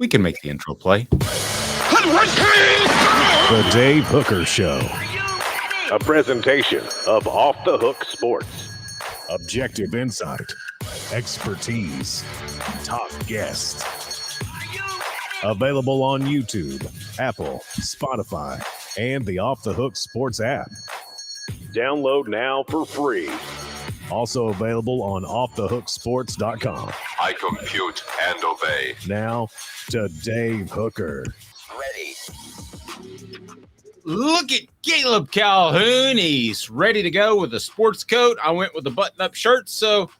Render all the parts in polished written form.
We can make the intro play. The Dave Hooker Show. A presentation of Off the Hook Sports. Objective insight, expertise, top guests. Available on YouTube, Apple, Spotify, and the Off the Hook Sports app. Download now for free. Also available on offthehooksports.com. I compute and obey. Now to Dave Hooker. Ready. Look at Caleb Calhoun. He's ready to go with a sports coat. I went with a button-up shirt, so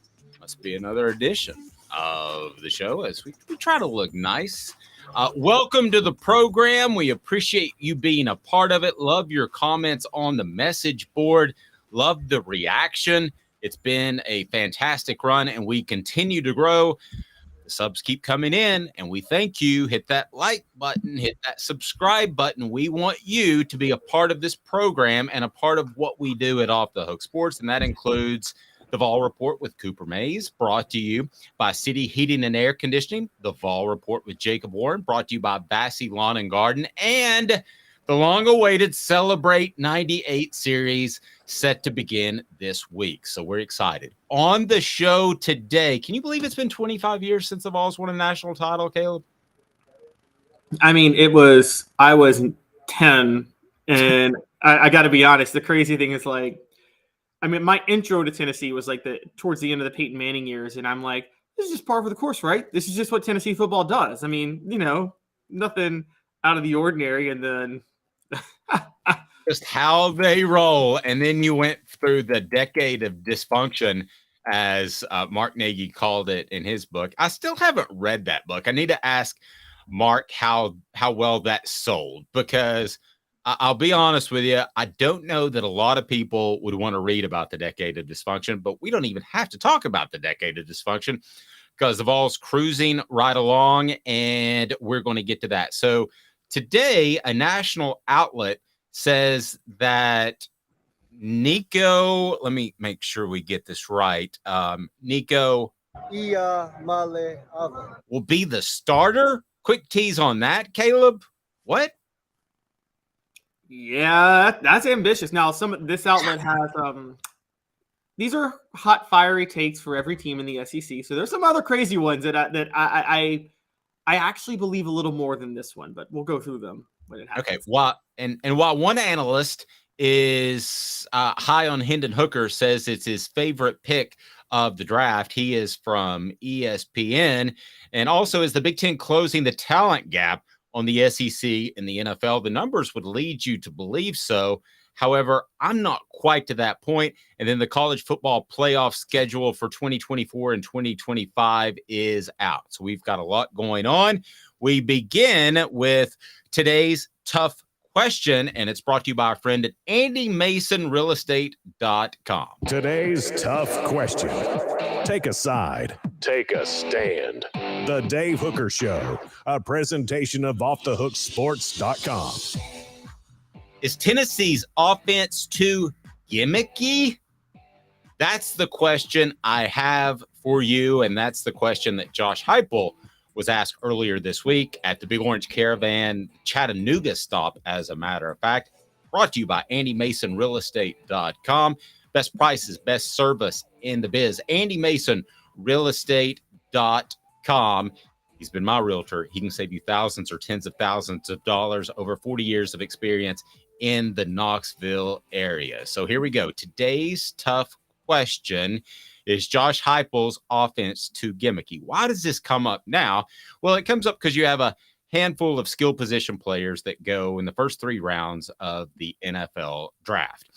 must be another edition of the show as we try to look nice. Welcome to the program. We appreciate you being a part of it. Love your comments on the message board. Love the reaction. It's been a fantastic run, and we continue to grow. The subs keep coming in, and we thank you. Hit that like button. Hit that subscribe button. We want you to be a part of this program and a part of what we do at Off the Hook Sports, and that includes the Vol Report with Cooper Mays, brought to you by City Heating and Air Conditioning, the Vol Report with Jacob Warren, brought to you by Bassey Lawn and Garden, and the long-awaited Celebrate 98 series set to begin this week. So we're excited. On the show today, can you believe it's been 25 years since the Vols won a national title, Caleb? I mean, I was 10, and I got to be honest, the crazy thing is my intro to Tennessee was towards the end of the Peyton Manning years, and I'm like, this is just par for the course, right? This is just what Tennessee football does. I mean, nothing out of the ordinary, and then just how they roll. And then you went through the decade of dysfunction, as Mark Nagy called it in his book. I still haven't read that book. I need to ask Mark how well that sold, because I'll be honest with you, I don't know that a lot of people would want to read about the decade of dysfunction, but we don't even have to talk about the decade of dysfunction because the Vols cruising right along, and we're going to get to that. So today, a national outlet says that Nico, let me make sure we get this right. Nico will be the starter. Quick tease on that, Caleb. What? Yeah, that's ambitious. Now, this outlet has these are hot, fiery takes for every team in the SEC. So there's some other crazy ones that I actually believe a little more than this one, but we'll go through them when it happens. Okay. While one analyst is high on Hendon Hooker, says it's his favorite pick of the draft. He is from ESPN, and also is the Big Ten closing the talent gap on the SEC and the NFL. The numbers would lead you to believe so. However, I'm not quite to that point. And then the college football playoff schedule for 2024 and 2025 is out. So we've got a lot going on. We begin with today's tough question, and it's brought to you by our friend at AndyMasonRealEstate.com. Today's tough question. Take a side. Take a stand. The Dave Hooker Show, a presentation of offthehooksports.com. Is Tennessee's offense too gimmicky? That's the question I have for you, and that's the question that Josh Heupel was asked earlier this week at the Big Orange Caravan Chattanooga stop, as a matter of fact. Brought to you by AndyMasonRealEstate.com. Best prices, best service in the biz. AndyMasonRealEstate.com. He's been my realtor. He can save you thousands or tens of thousands of dollars, over 40 years of experience in the Knoxville area. So here we go. Today's tough question is Josh Heupel's offense too gimmicky? Why does this come up now? Well, it comes up because you have a handful of skill position players that go in the first 3 rounds of the NFL draft.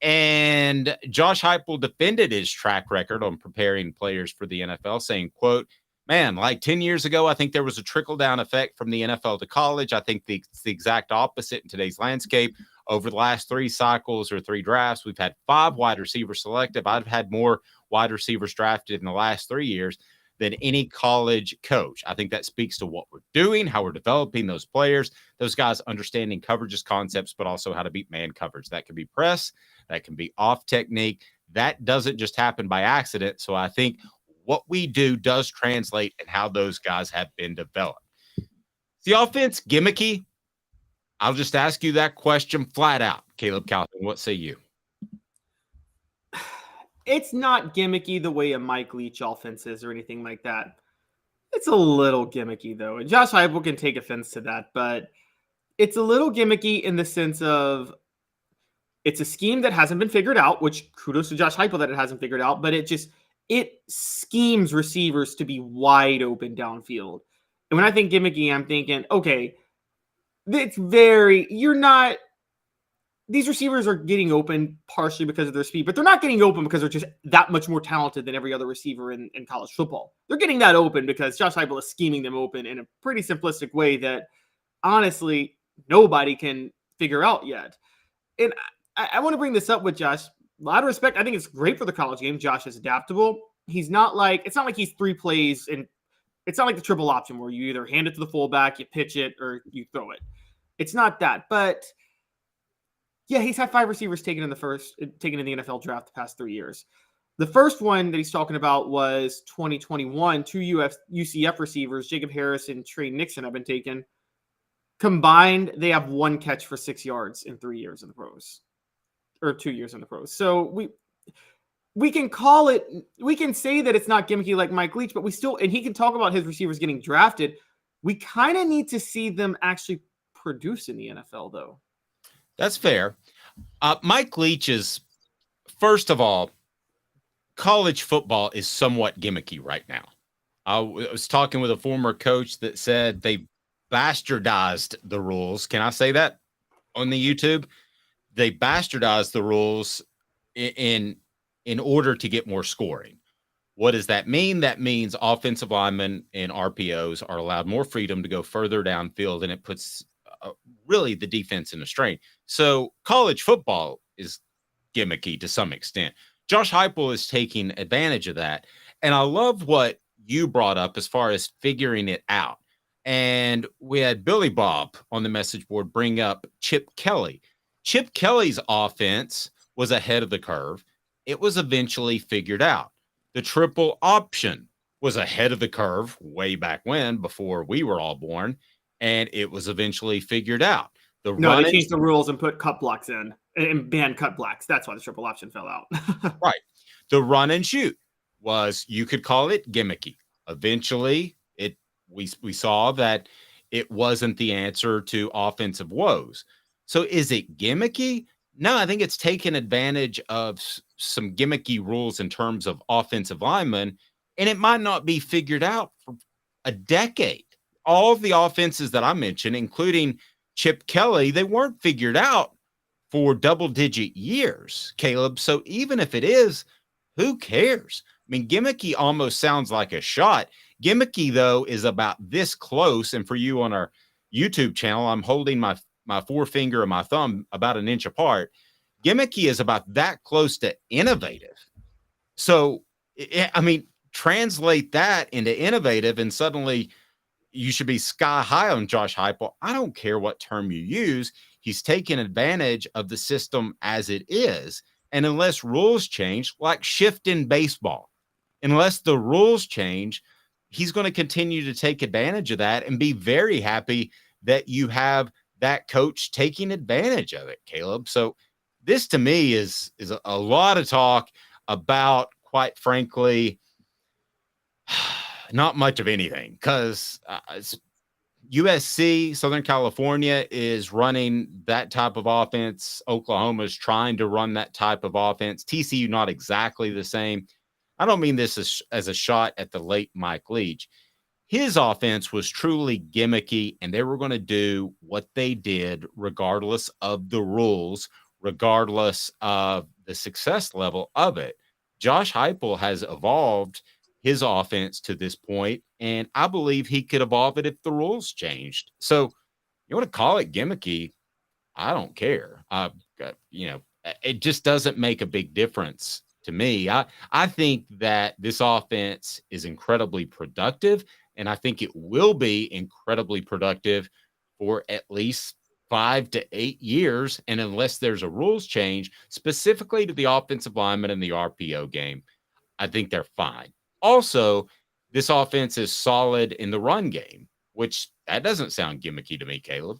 And Josh Heupel defended his track record on preparing players for the NFL, saying, quote, man, like 10 years ago, I think there was a trickle-down effect from the NFL to college. I think it's the exact opposite in today's landscape. Over the last 3 cycles or 3 drafts, we've had 5 wide receivers selected. I've had more wide receivers drafted in the last 3 years than any college coach. I think that speaks to what we're doing, how we're developing those players, those guys understanding coverages, concepts, but also how to beat man coverage. That can be press, that can be off technique. That doesn't just happen by accident. So I think what we do does translate in how those guys have been developed. the offense gimmicky? I'll just ask you that question flat out. Caleb Calhoun, what say you? It's not gimmicky the way a Mike Leach offense is or anything like that. It's a little gimmicky, though. And Josh Heupel can take offense to that, but it's a little gimmicky in the sense of it's a scheme that hasn't been figured out, which kudos to Josh Heupel that it hasn't figured out, but it schemes receivers to be wide open downfield. And when I think gimmicky, I'm thinking, okay, these receivers are getting open partially because of their speed, but they're not getting open because they're just that much more talented than every other receiver in college football. They're getting that open because Josh Heupel is scheming them open in a pretty simplistic way that honestly nobody can figure out yet. And I want to bring this up with Josh. A lot of respect. I think it's great for the college game. Josh is adaptable. It's not like he's 3 plays and it's not like the triple option where you either hand it to the fullback, you pitch it, or you throw it. It's not that, but yeah, he's had 5 receivers taken in the NFL draft the past 3 years. The first one that he's talking about was 2021. 2 UCF receivers, Jacob Harris and Trey Nixon, have been taken. Combined, they have 1 catch for 6 yards in 3 years in the pros, or 2 years in the pros. So we can call it, we can say that it's not gimmicky like Mike Leach, but and he can talk about his receivers getting drafted. We kind of need to see them actually produce in the NFL, though. That's fair. Mike Leach is, first of all, college football is somewhat gimmicky right now. I was talking with a former coach that said they bastardized the rules. Can I say that on the YouTube? They bastardized the rules in order to get more scoring. What does that mean? That means offensive linemen and RPOs are allowed more freedom to go further downfield, and it puts really the defense in a strain. So college football is gimmicky to some extent. Josh Heupel is taking advantage of that. And I love what you brought up as far as figuring it out. And we had Billy Bob on the message board bring up Chip Kelly. Chip Kelly's offense was ahead of the curve. It was eventually figured out. The triple option was ahead of the curve way back when, before we were all born, and it was eventually figured out. They changed the rules and put cut blocks in and banned cut blocks. That's why the triple option fell out. Right. The run and shoot was, you could call it gimmicky. Eventually, we saw that it wasn't the answer to offensive woes. So is it gimmicky? No, I think it's taken advantage of some gimmicky rules in terms of offensive linemen, and it might not be figured out for a decade. All of the offenses that I mentioned, including Chip Kelly, they weren't figured out for double-digit years, Caleb. So even if it is, who cares? I mean, gimmicky almost sounds like a shot. Gimmicky, though, is about this close. And for you on our YouTube channel, I'm holding my forefinger and my thumb about an inch apart. Gimmicky is about that close to innovative. So, I mean, translate that into innovative, and suddenly you should be sky high on Josh Heupel. I don't care what term you use. He's taking advantage of the system as it is. And unless rules change, like shift in baseball, unless the rules change, he's going to continue to take advantage of that and be very happy that you have that coach taking advantage of it, Caleb. So this to me is a lot of talk about, quite frankly, not much of anything, because USC, Southern California, is running that type of offense. Oklahoma is trying to run that type of offense. TCU, not exactly the same. I don't mean this as a shot at the late Mike Leach. His offense was truly gimmicky, and they were going to do what they did regardless of the rules, regardless of the success level of it. Josh Heupel has evolved his offense to this point, and I believe he could evolve it if the rules changed. So you want to call it gimmicky, I don't care. It just doesn't make a big difference to me. I think that this offense is incredibly productive, and I think it will be incredibly productive for at least 5 to 8 years. And unless there's a rules change specifically to the offensive lineman and the RPO game, I think they're fine. Also, this offense is solid in the run game. which that doesn't sound gimmicky to me, Caleb.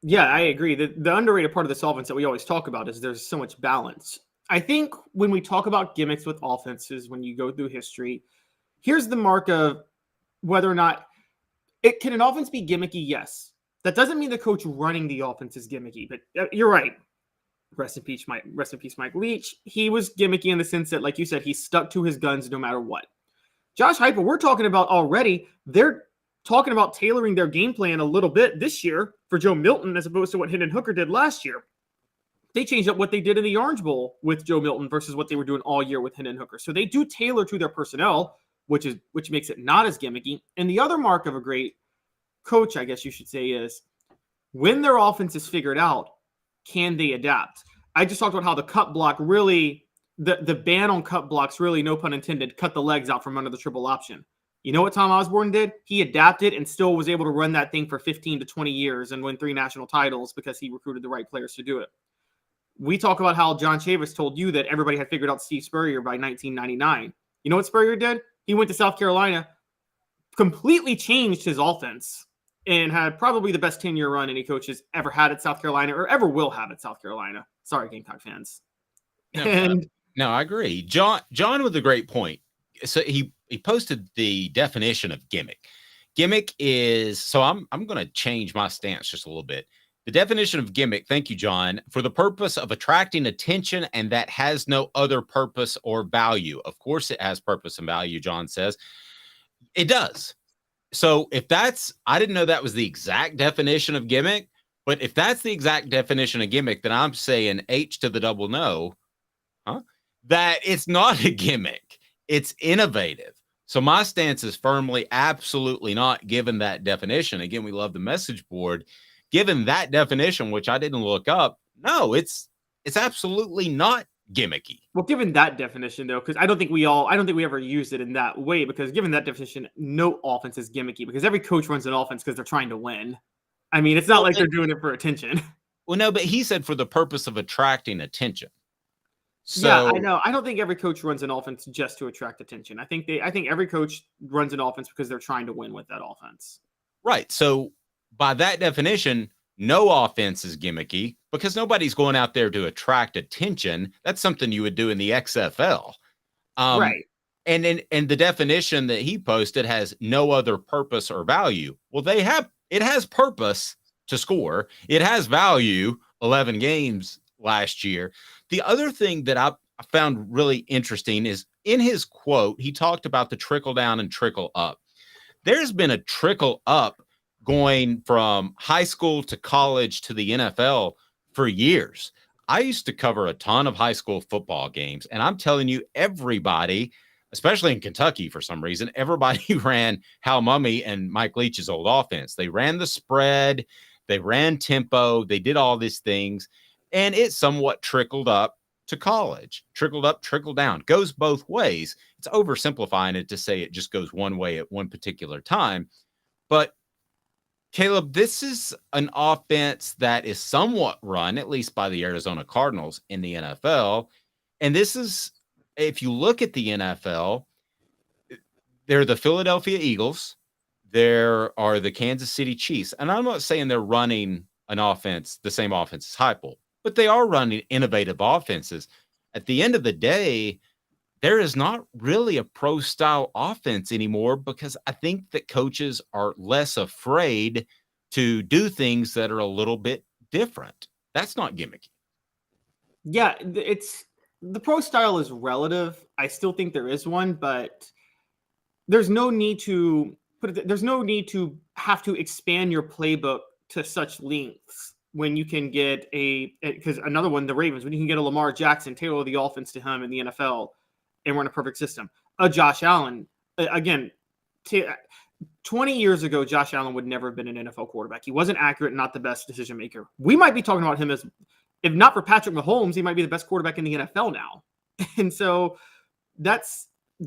Yeah, I agree. The underrated part of this offense that we always talk about is there's so much balance. I think when we talk about gimmicks with offenses, when you go through history, here's the mark of whether or not it can an offense be gimmicky. Yes, that doesn't mean the coach running the offense is gimmicky, but you're right. Rest in peace, Mike Leach. He was gimmicky in the sense that, like you said, he stuck to his guns no matter what. Josh Heupel, we're talking about already. They're talking about tailoring their game plan a little bit this year for Joe Milton as opposed to what Hendon Hooker did last year. They changed up what they did in the Orange Bowl with Joe Milton versus what they were doing all year with Hendon Hooker. So they do tailor to their personnel, which makes it not as gimmicky. And the other mark of a great coach, I guess you should say, is when their offense is figured out, can they adapt? I just talked about how the cut block really, the ban on cut blocks really, no pun intended, cut the legs out from under the triple option. You know what Tom Osborne did? He adapted and still was able to run that thing for 15 to 20 years and win 3 national titles because he recruited the right players to do it. We talk about how John Chavis told you that everybody had figured out Steve Spurrier by 1999. You know what Spurrier did? He went to South Carolina, completely changed his offense, and had probably the best 10-year run any coach has ever had at South Carolina or ever will have at South Carolina. Sorry, Gamecock fans. No, I agree. John with a great point. So he posted the definition of gimmick. Gimmick is, so I'm going to change my stance just a little bit. The definition of gimmick, thank you, John, for the purpose of attracting attention and that has no other purpose or value. Of course it has purpose and value, John says. It does. So if I didn't know that was the exact definition of gimmick, but if that's the exact definition of gimmick, then I'm saying H to the double no, that it's not a gimmick. It's innovative. So my stance is firmly, absolutely not, given that definition. Again, we love the message board. Given that definition, which I didn't look up, no, it's absolutely not gimmicky. Well, given that definition, though, because I don't think we ever used it in that way, because given that definition, no offense is gimmicky because every coach runs an offense because they're trying to win. I mean, it's not like they're doing it for attention. Well, no, but he said for the purpose of attracting attention. So, yeah, I know. I don't think every coach runs an offense just to attract attention. I think every coach runs an offense because they're trying to win with that offense. Right. So by that definition, no offense is gimmicky because nobody's going out there to attract attention. That's something you would do in the XFL. Right. And the definition that he posted has no other purpose or value. Well, it has purpose to score. It has value, 11 games last year. The other thing that I found really interesting is in his quote, he talked about the trickle down and trickle up. There's been a trickle up going from high school to college to the NFL for years. I used to cover a ton of high school football games, and I'm telling you, everybody, especially in Kentucky for some reason, everybody ran Hal Mumme and Mike Leach's old offense. They ran the spread, they ran tempo, they did all these things, and it somewhat trickled up to college. Trickled up, trickled down. Goes both ways. It's oversimplifying it to say it just goes one way at one particular time. But Caleb, this is an offense that is somewhat run, at least by the Arizona Cardinals in the NFL. And this is, if you look at the NFL, they're the Philadelphia Eagles. There are the Kansas City Chiefs. And I'm not saying they're running an offense, the same offense as Heupel, but they are running innovative offenses. At the end of the day, there is not really a pro-style offense anymore because I think that coaches are less afraid to do things that are a little bit different. That's not gimmicky. Yeah, it's the pro style is relative. I still think there is one, but there's no need to have to expand your playbook to such lengths when you can get because another one, the Ravens, when you can get a Lamar Jackson, tailor the offense to him in the NFL and run a perfect system. Josh Allen, again, 20 years ago, Josh Allen would never have been an NFL quarterback. He wasn't accurate, not the best decision maker. We might be talking about him as, if not for Patrick Mahomes, he might be the best quarterback in the NFL now. And so that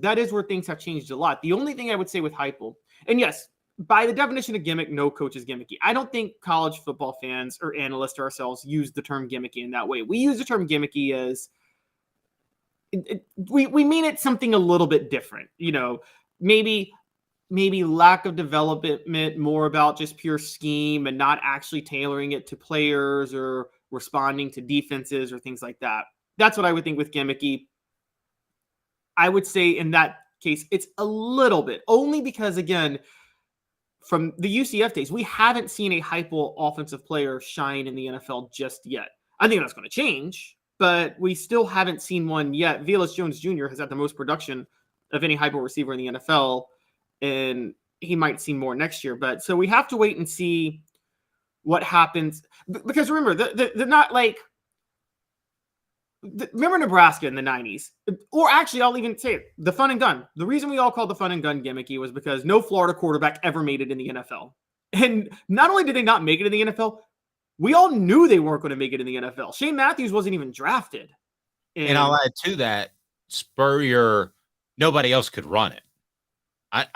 is where things have changed a lot. The only thing I would say with Heupel, and yes, by the definition of gimmick, no coach is gimmicky. I don't think college football fans or analysts or ourselves use the term gimmicky in that way. We use the term gimmicky as we mean it something a little bit different. You know, maybe maybe lack of development, more about just pure scheme and not actually tailoring it to players or responding to defenses or things like that. That's what I would think with Gimmicky. I would say in that case, it's a little bit, only because, again, from the UCF days, we haven't seen a Heupel offensive player shine in the NFL just yet. I think that's going to change, but we still haven't seen one yet. Velus Jones Jr. has had the most production of any Heupel receiver in the NFL, and he might see more next year. But so we have to wait and see what happens. Because remember, they're not like remember Nebraska in the 90s, or actually I'll even say it, the fun and gun. The reason we all called the fun and gun Gimmicky was because no Florida quarterback ever made it in the NFL. And not only did they not make it in the NFL, we all knew they weren't going to make it in the NFL. Shane Matthews wasn't even drafted. And I'll add to that, Spurrier, nobody else could run it.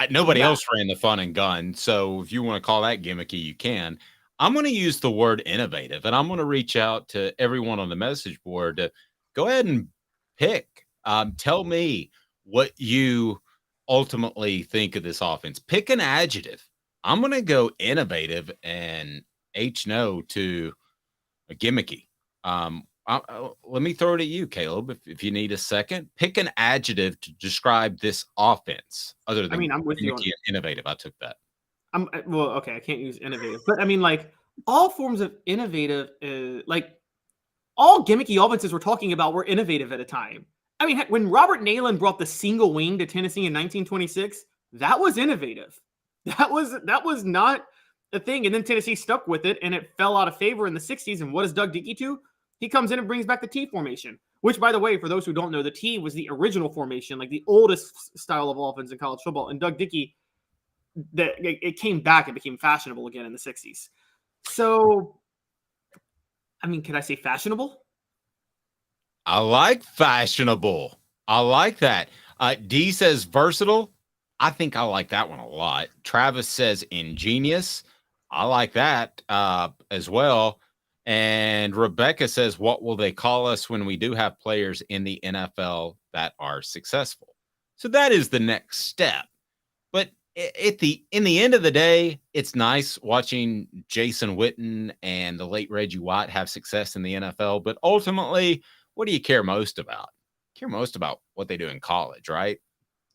Nobody else ran the fun and gun. So if you want to call that gimmicky, you can. I'm going to use the word innovative, and I'm going to reach out to everyone on the message board to go ahead and pick. Tell me what you ultimately think of this offense. Pick an adjective. I'm going to go innovative and no to a gimmicky. Let me throw it at you, Caleb, if you need a second. Pick an adjective to describe this offense other than I'm with you on innovative. I took that. Okay, I can't use innovative, but I mean, like, all forms of innovative, like all gimmicky offenses we're talking about were innovative at a time. I mean, when Robert Nalen brought the single wing to Tennessee in 1926, that was innovative. That was not a thing. And then Tennessee stuck with it, and it fell out of favor in the 60s. And what does Doug Dickey do? He comes in and brings back the T formation, which, by the way, for those who don't know, the T was the original formation, like the oldest style of offense in college football. And Doug Dickey, it came back and became fashionable again in the 60s. So, I mean, can I say fashionable? I like fashionable. I like that. D says versatile. I think I like that one a lot. Travis says ingenious. I like that as well. And Rebecca says, what will they call us when we do have players in the NFL that are successful? So that is the next step. But in the end of the day, it's nice watching Jason Witten and the late Reggie White have success in the NFL. But ultimately, what do you care most about? Care most about what they do in college, right?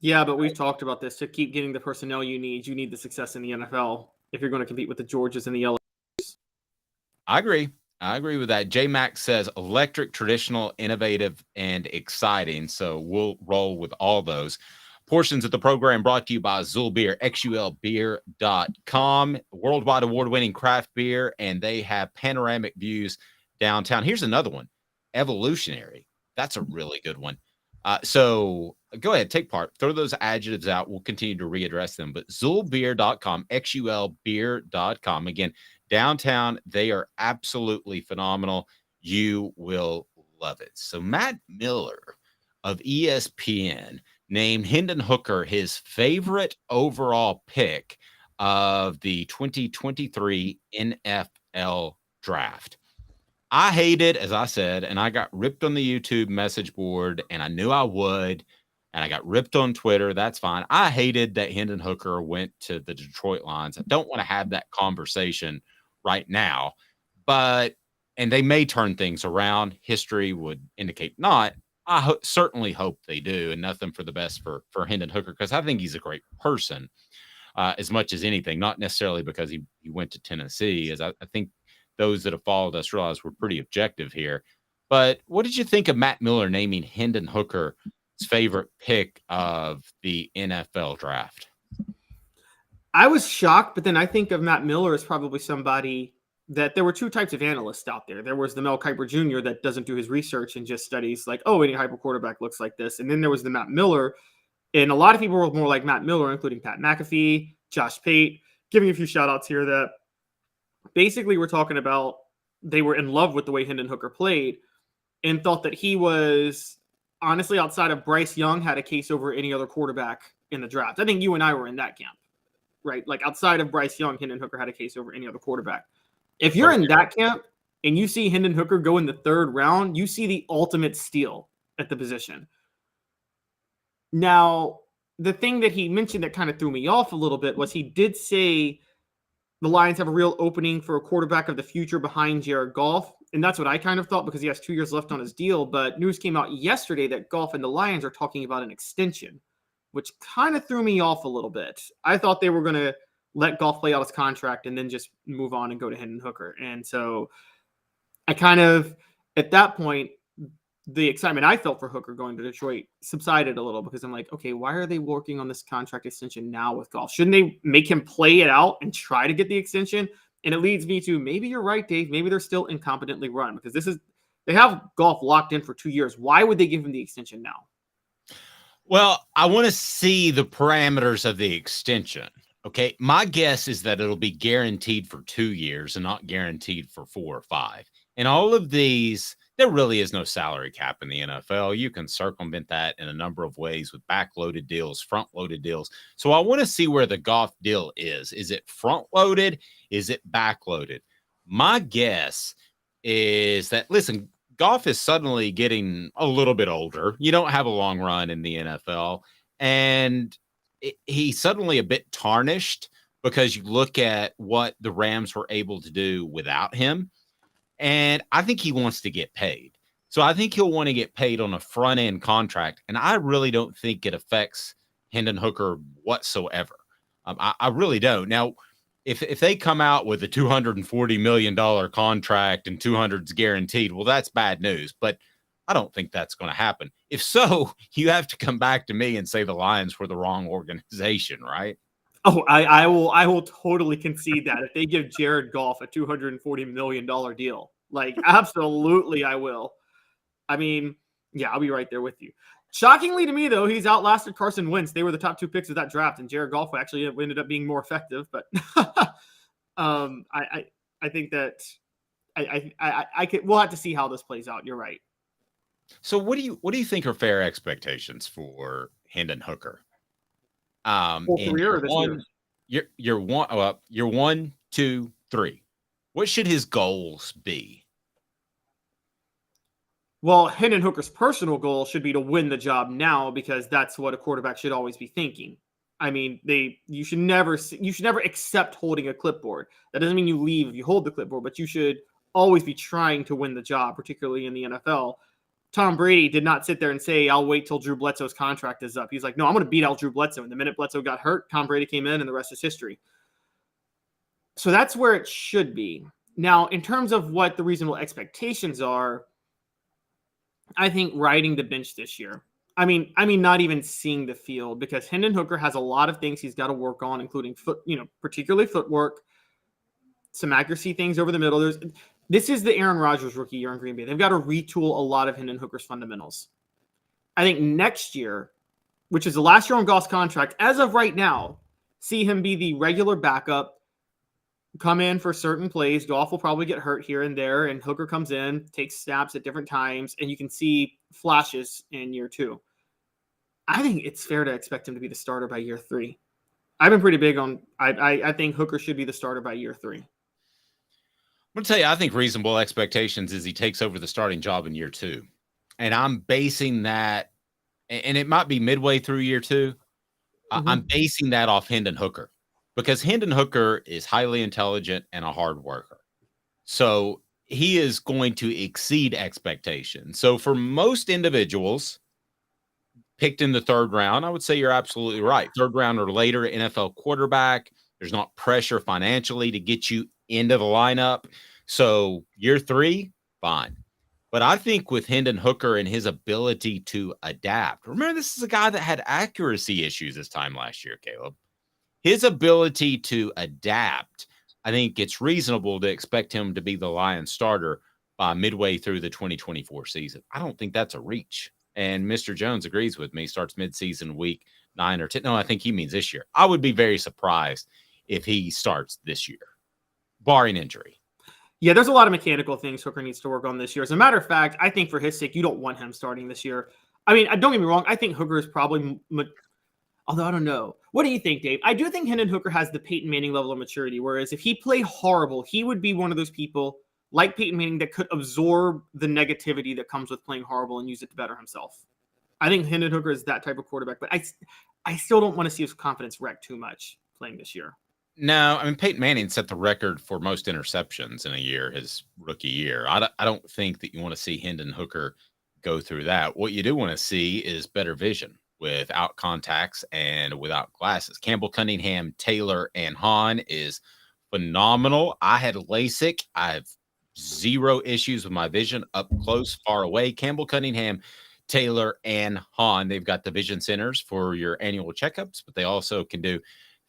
Yeah, but we've talked about this. To keep getting the personnel you need the success in the NFL if you're going to compete with the Georgias and the LSUs. I agree with that. J Max says electric, traditional, innovative, and exciting. So we'll roll with all those. Portions of the program brought to you by Zul Beer, xulbeer.com, worldwide award-winning craft beer, and they have panoramic views downtown. Here's another one, evolutionary. That's a really good one. So go ahead, take part. Throw those adjectives out. We'll continue to readdress them. But zulbeer.com, xulbeer.com. Again, downtown, they are absolutely phenomenal. You will love it. So Matt Miller of ESPN named Hendon Hooker his favorite overall pick of the 2023 NFL draft. I hate it, as I said, and I got ripped on the YouTube message board, and I knew I would, and I got ripped on Twitter. That's fine. I hated that Hendon Hooker went to the Detroit Lions. I don't want to have that conversation right now, and they may turn things around. History would indicate not. I certainly hope they do, and nothing for the best for Hendon Hooker, because I think he's a great person as much as anything, not necessarily because he went to Tennessee, as I think those that have followed us realize we're pretty objective here. But what did you think of Matt Miller naming Hendon Hooker his favorite pick of the NFL draft? I was shocked, but then I think of Matt Miller as probably somebody that there were two types of analysts out there. There was the Mel Kiper Jr. that doesn't do his research and just studies like, oh, any Heupel quarterback looks like this. And then there was the Matt Miller. And a lot of people were more like Matt Miller, including Pat McAfee, Josh Pate, giving a few shout outs here that basically we're talking about they were in love with the way Hendon Hooker played and thought that he was, honestly, outside of Bryce Young, had a case over any other quarterback in the draft. I think you and I were in that camp, right? Like outside of Bryce Young, Hendon Hooker had a case over any other quarterback. If you're in that camp and you see Hendon Hooker go in the third round, you see the ultimate steal at the position. Now, the thing that he mentioned that kind of threw me off a little bit was he did say the Lions have a real opening for a quarterback of the future behind Jared Goff. And that's what I kind of thought because he has 2 years left on his deal. But news came out yesterday that Goff and the Lions are talking about an extension, which kind of threw me off a little bit. I thought they were going to let Goff play out his contract and then just move on and go to Hendon Hooker. And so I kind of, at that point, the excitement I felt for Hooker going to Detroit subsided a little because I'm like, okay, why are they working on this contract extension now with Goff? Shouldn't they make him play it out and try to get the extension? And it leads me to maybe you're right, Dave. Maybe they're still incompetently run because they have Goff locked in for 2 years. Why would they give him the extension now? Well, I want to see the parameters of the extension. Okay. My guess is that it'll be guaranteed for 2 years and not guaranteed for 4 or 5. And all of these, there really is no salary cap in the NFL. You can circumvent that in a number of ways with backloaded deals, front-loaded deals. So I want to see where the Goff deal is. Is it front-loaded? Is it backloaded? My guess is that, listen, Goff is suddenly getting a little bit older. You don't have a long run in the NFL. And he's suddenly a bit tarnished because you look at what the Rams were able to do without him. And I think he wants to get paid. So I think he'll want to get paid on a front end contract. And I really don't think it affects Hendon Hooker whatsoever. I really don't. Now, if they come out with a $240 million contract and 200's guaranteed, well, that's bad news. But I don't think that's going to happen. If so, you have to come back to me and say the Lions were the wrong organization, right? Oh, I will totally concede that if they give Jared Goff a $240 million deal, like absolutely I will. I mean, yeah, I'll be right there with you. Shockingly to me, though, he's outlasted Carson Wentz. They were the top 2 picks of that draft, and Jared Goff actually ended up being more effective. But I think that we'll have to see how this plays out. You're right. So what do you think are fair expectations for Hendon Hooker? Career or this year? You're 1, 2, 3. What should his goals be? Well, Hendon Hooker's personal goal should be to win the job now because that's what a quarterback should always be thinking. I mean, you should never accept holding a clipboard. That doesn't mean you leave if you hold the clipboard, but you should always be trying to win the job, particularly in the NFL. Tom Brady did not sit there and say, I'll wait till Drew Bledsoe's contract is up. He's like, no, I'm going to beat out Drew Bledsoe. And the minute Bledsoe got hurt, Tom Brady came in and the rest is history. So that's where it should be. Now, in terms of what the reasonable expectations are, I think riding the bench this year. I mean, not even seeing the field because Hendon Hooker has a lot of things he's got to work on, including particularly footwork, some accuracy things over the middle. This is the Aaron Rodgers rookie year in Green Bay. They've got to retool a lot of Hendon Hooker's fundamentals. I think next year, which is the last year on Goff's contract, as of right now, see him be the regular backup, come in for certain plays. Goff will probably get hurt here and there, and Hooker comes in, takes snaps at different times, and you can see flashes in year 2. I think it's fair to expect him to be the starter by year 3. I've been pretty big on I think Hooker should be the starter by year 3. I'm going to tell you, I think reasonable expectations is he takes over the starting job in year 2. And I'm basing that, and it might be midway through year 2. I'm basing that off Hendon Hooker because Hendon Hooker is highly intelligent and a hard worker. So he is going to exceed expectations. So for most individuals picked in the 3rd round, I would say you're absolutely right. 3rd round or later, NFL quarterback, there's not pressure financially to get you into the lineup. So year 3, fine. But I think with Hendon Hooker and his ability to adapt, remember this is a guy that had accuracy issues this time last year, Caleb. His ability to adapt, I think it's reasonable to expect him to be the Lions starter by midway through the 2024 season. I don't think that's a reach. And Mr. Jones agrees with me, starts midseason week 9 or 10. No, I think he means this year. I would be very surprised if he starts this year, barring injury. Yeah, there's a lot of mechanical things Hooker needs to work on this year. As a matter of fact, I think for his sake, you don't want him starting this year. I mean, don't get me wrong. I think Hooker is probably, although I don't know. What do you think, Dave? I do think Hendon Hooker has the Peyton Manning level of maturity, whereas if he played horrible, he would be one of those people like Peyton Manning that could absorb the negativity that comes with playing horrible and use it to better himself. I think Hendon Hooker is that type of quarterback, but I still don't want to see his confidence wrecked too much playing this year. No, I mean, Peyton Manning set the record for most interceptions in a year, his rookie year. I don't think that you want to see Hendon Hooker go through that. What you do want to see is better vision without contacts and without glasses. Campbell, Cunningham, Taylor, and Hahn is phenomenal. I had LASIK. I have zero issues with my vision up close, far away. Campbell, Cunningham, Taylor, and Hahn, they've got the vision centers for your annual checkups, but they also can do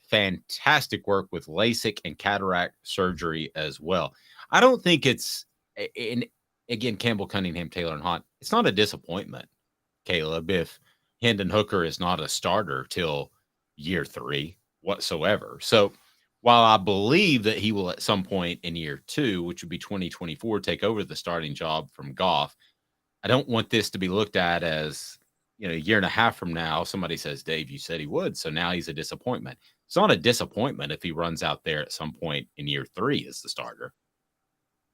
fantastic work with LASIK and cataract surgery as well. I don't think it's, again, Campbell, Cunningham, Taylor, and Hahn, it's not a disappointment, Caleb, if Hendon Hooker is not a starter till year 3 whatsoever. So while I believe that he will at some point in year 2, which would be 2024, take over the starting job from Goff, I don't want this to be looked at as, a year and a half from now, somebody says, Dave, you said he would, so now he's a disappointment. It's not a disappointment if he runs out there at some point in year 3 as the starter.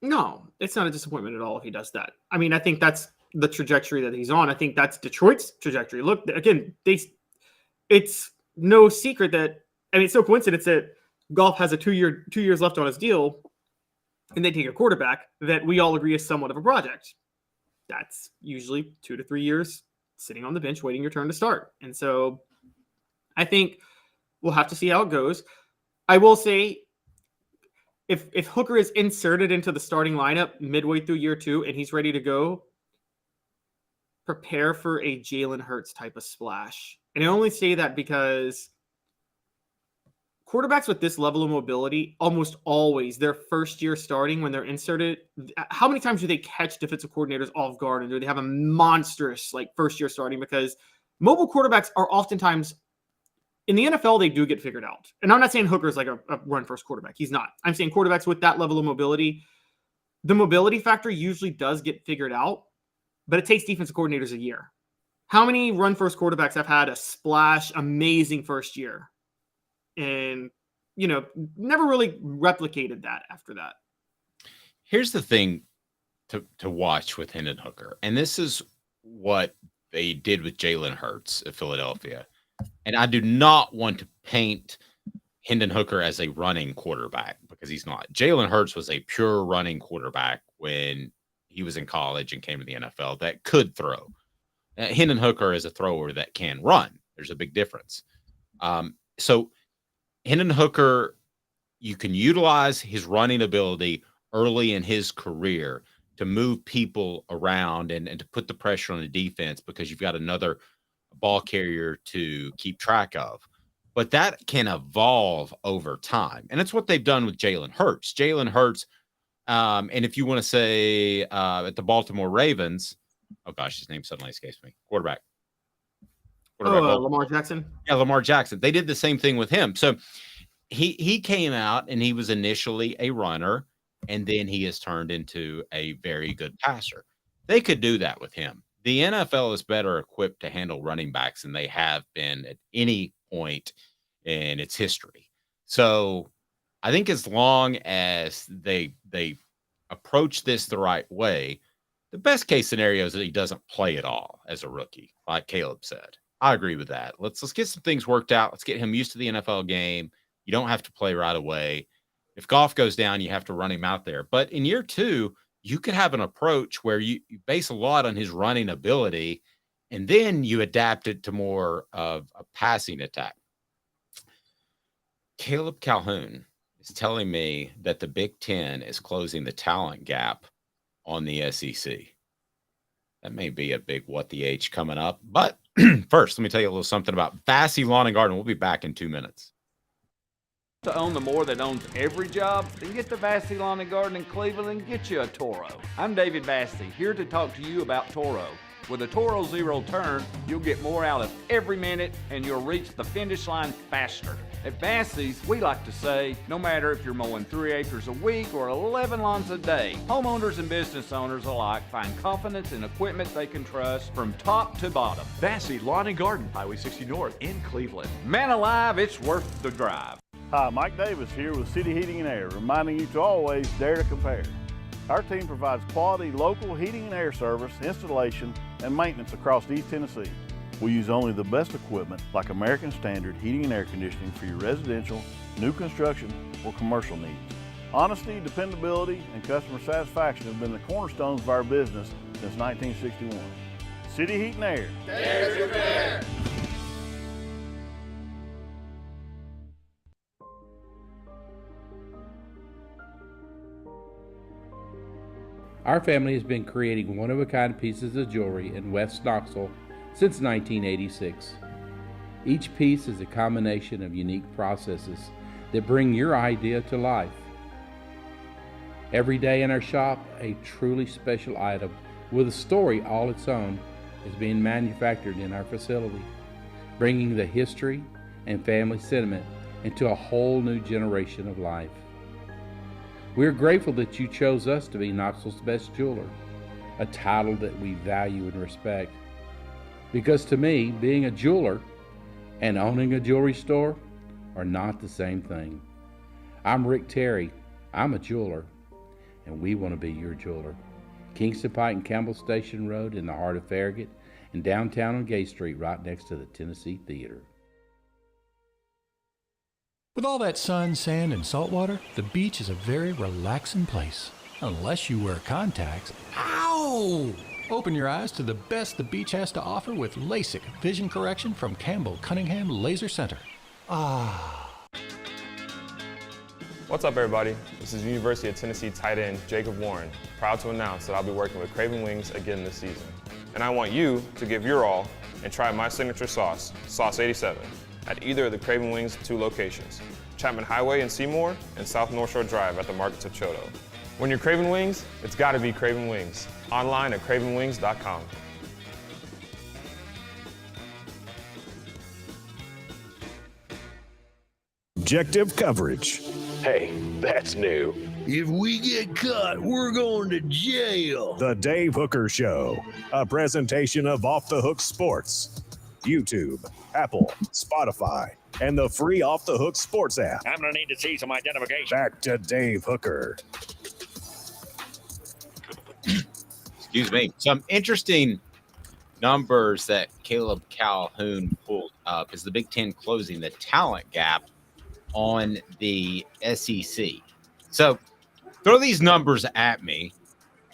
No, it's not a disappointment at all if he does that. I mean, I think that's the trajectory that he's on. I think that's Detroit's trajectory. Look, again, it's no secret that, it's no coincidence that Goff has a 2 years left on his deal, and they take a quarterback that we all agree is somewhat of a project. That's usually 2 to 3 years sitting on the bench waiting your turn to start. And so I think we'll have to see how it goes. I will say, if Hooker is inserted into the starting lineup midway through year 2 and he's ready to go, prepare for a Jalen Hurts type of splash. And I only say that because quarterbacks with this level of mobility, almost always their first year starting when they're inserted, how many times do they catch defensive coordinators off guard, and do they have a monstrous first year starting? Because mobile quarterbacks are oftentimes, in the NFL, they do get figured out. And I'm not saying Hooker is like a run first quarterback. He's not. I'm saying quarterbacks with that level of mobility, the mobility factor usually does get figured out, but it takes defensive coordinators a year. How many run first quarterbacks have had a splash, amazing first year? And, never really replicated that after that. Here's the thing to watch with Hendon Hooker, and this is what they did with Jalen Hurts at Philadelphia. And I do not want to paint Hendon Hooker as a running quarterback, because he's not. Jalen Hurts was a pure running quarterback when he was in college and came to the NFL that could throw. Hendon Hooker is a thrower that can run. There's a big difference. So Hendon Hooker, you can utilize his running ability early in his career to move people around and to put the pressure on the defense, because you've got another ball carrier to keep track of. But that can evolve over time. And it's what they've done with Jalen Hurts. Jalen Hurts, and if you want to say at the Baltimore Ravens, oh gosh, his name suddenly escapes me. Quarterback. Lamar Jackson. Yeah, Lamar Jackson. They did the same thing with him. So he came out and he was initially a runner, and then he has turned into a very good passer. They could do that with him. The NFL is better equipped to handle running backs than they have been at any point in its history. So I think as long as they approach this the right way, the best case scenario is that he doesn't play at all as a rookie, like Caleb said. I agree with that. Let's get some things worked out. Let's get him used to the NFL game. You don't have to play right away. If Goff goes down, you have to run him out there. But in year 2, you could have an approach where you base a lot on his running ability, and then you adapt it to more of a passing attack. Caleb Calhoun is telling me that the Big Ten is closing the talent gap on the SEC. That may be a big what the H coming up. But first, let me tell you a little something about Vassy Lawn and Garden. We'll be back in 2 minutes. To own the more that owns every job, then get to Vassy Lawn and Garden in Cleveland and get you a Toro. I'm David Vassy, here to talk to you about Toro. With a Toro Zero Turn, you'll get more out of every minute and you'll reach the finish line faster. At Vassy's, we like to say, no matter if you're mowing 3 acres a week or 11 lawns a day, homeowners and business owners alike find confidence in equipment they can trust from top to bottom. Vassy Lawn and Garden, Highway 60 North in Cleveland. Man alive, it's worth the drive. Hi, Mike Davis here with City Heating and Air, reminding you to always dare to compare. Our team provides quality local heating and air service, installation, and maintenance across East Tennessee. We use only the best equipment like American Standard heating and air conditioning for your residential, new construction, or commercial needs. Honesty, dependability, and customer satisfaction have been the cornerstones of our business since 1961. City Heat and Air. There's your bear. Our family has been creating one-of-a-kind pieces of jewelry in West Knoxville since 1986. Each piece is a combination of unique processes that bring your idea to life. Every day in our shop, a truly special item with a story all its own is being manufactured in our facility, bringing the history and family sentiment into a whole new generation of life. We are grateful that you chose us to be Knoxville's best jeweler, a title that we value and respect. Because to me, being a jeweler and owning a jewelry store are not the same thing. I'm Rick Terry. I'm a jeweler, and we want to be your jeweler. Kingston Pike and Campbell Station Road in the heart of Farragut, and downtown on Gay Street right next to the Tennessee Theater. With all that sun, sand, and salt water, the beach is a very relaxing place. Unless you wear contacts. Ow! Open your eyes to the best the beach has to offer with LASIK vision correction from Campbell Cunningham Laser Center. Ah. What's up, everybody? This is University of Tennessee tight end Jacob Warren, proud to announce that I'll be working with Craven Wings again this season. And I want you to give your all and try my signature sauce, Sauce 87, at either of the Craven Wings 2 locations, Chapman Highway in Seymour and South North Shore Drive at the Markets of Choteau. When you're craving wings, it's gotta be Craven Wings. Online at cravenwings.com. Objective coverage. Hey, that's new. If we get caught, we're going to jail. The Dave Hooker Show, a presentation of Off the Hook Sports. YouTube, Apple, Spotify, and the free Off the Hook Sports app. I'm going to need to see some identification. Back to Dave Hooker. Excuse me. Some interesting numbers that Caleb Calhoun pulled up is the Big Ten closing the talent gap on the SEC. So throw these numbers at me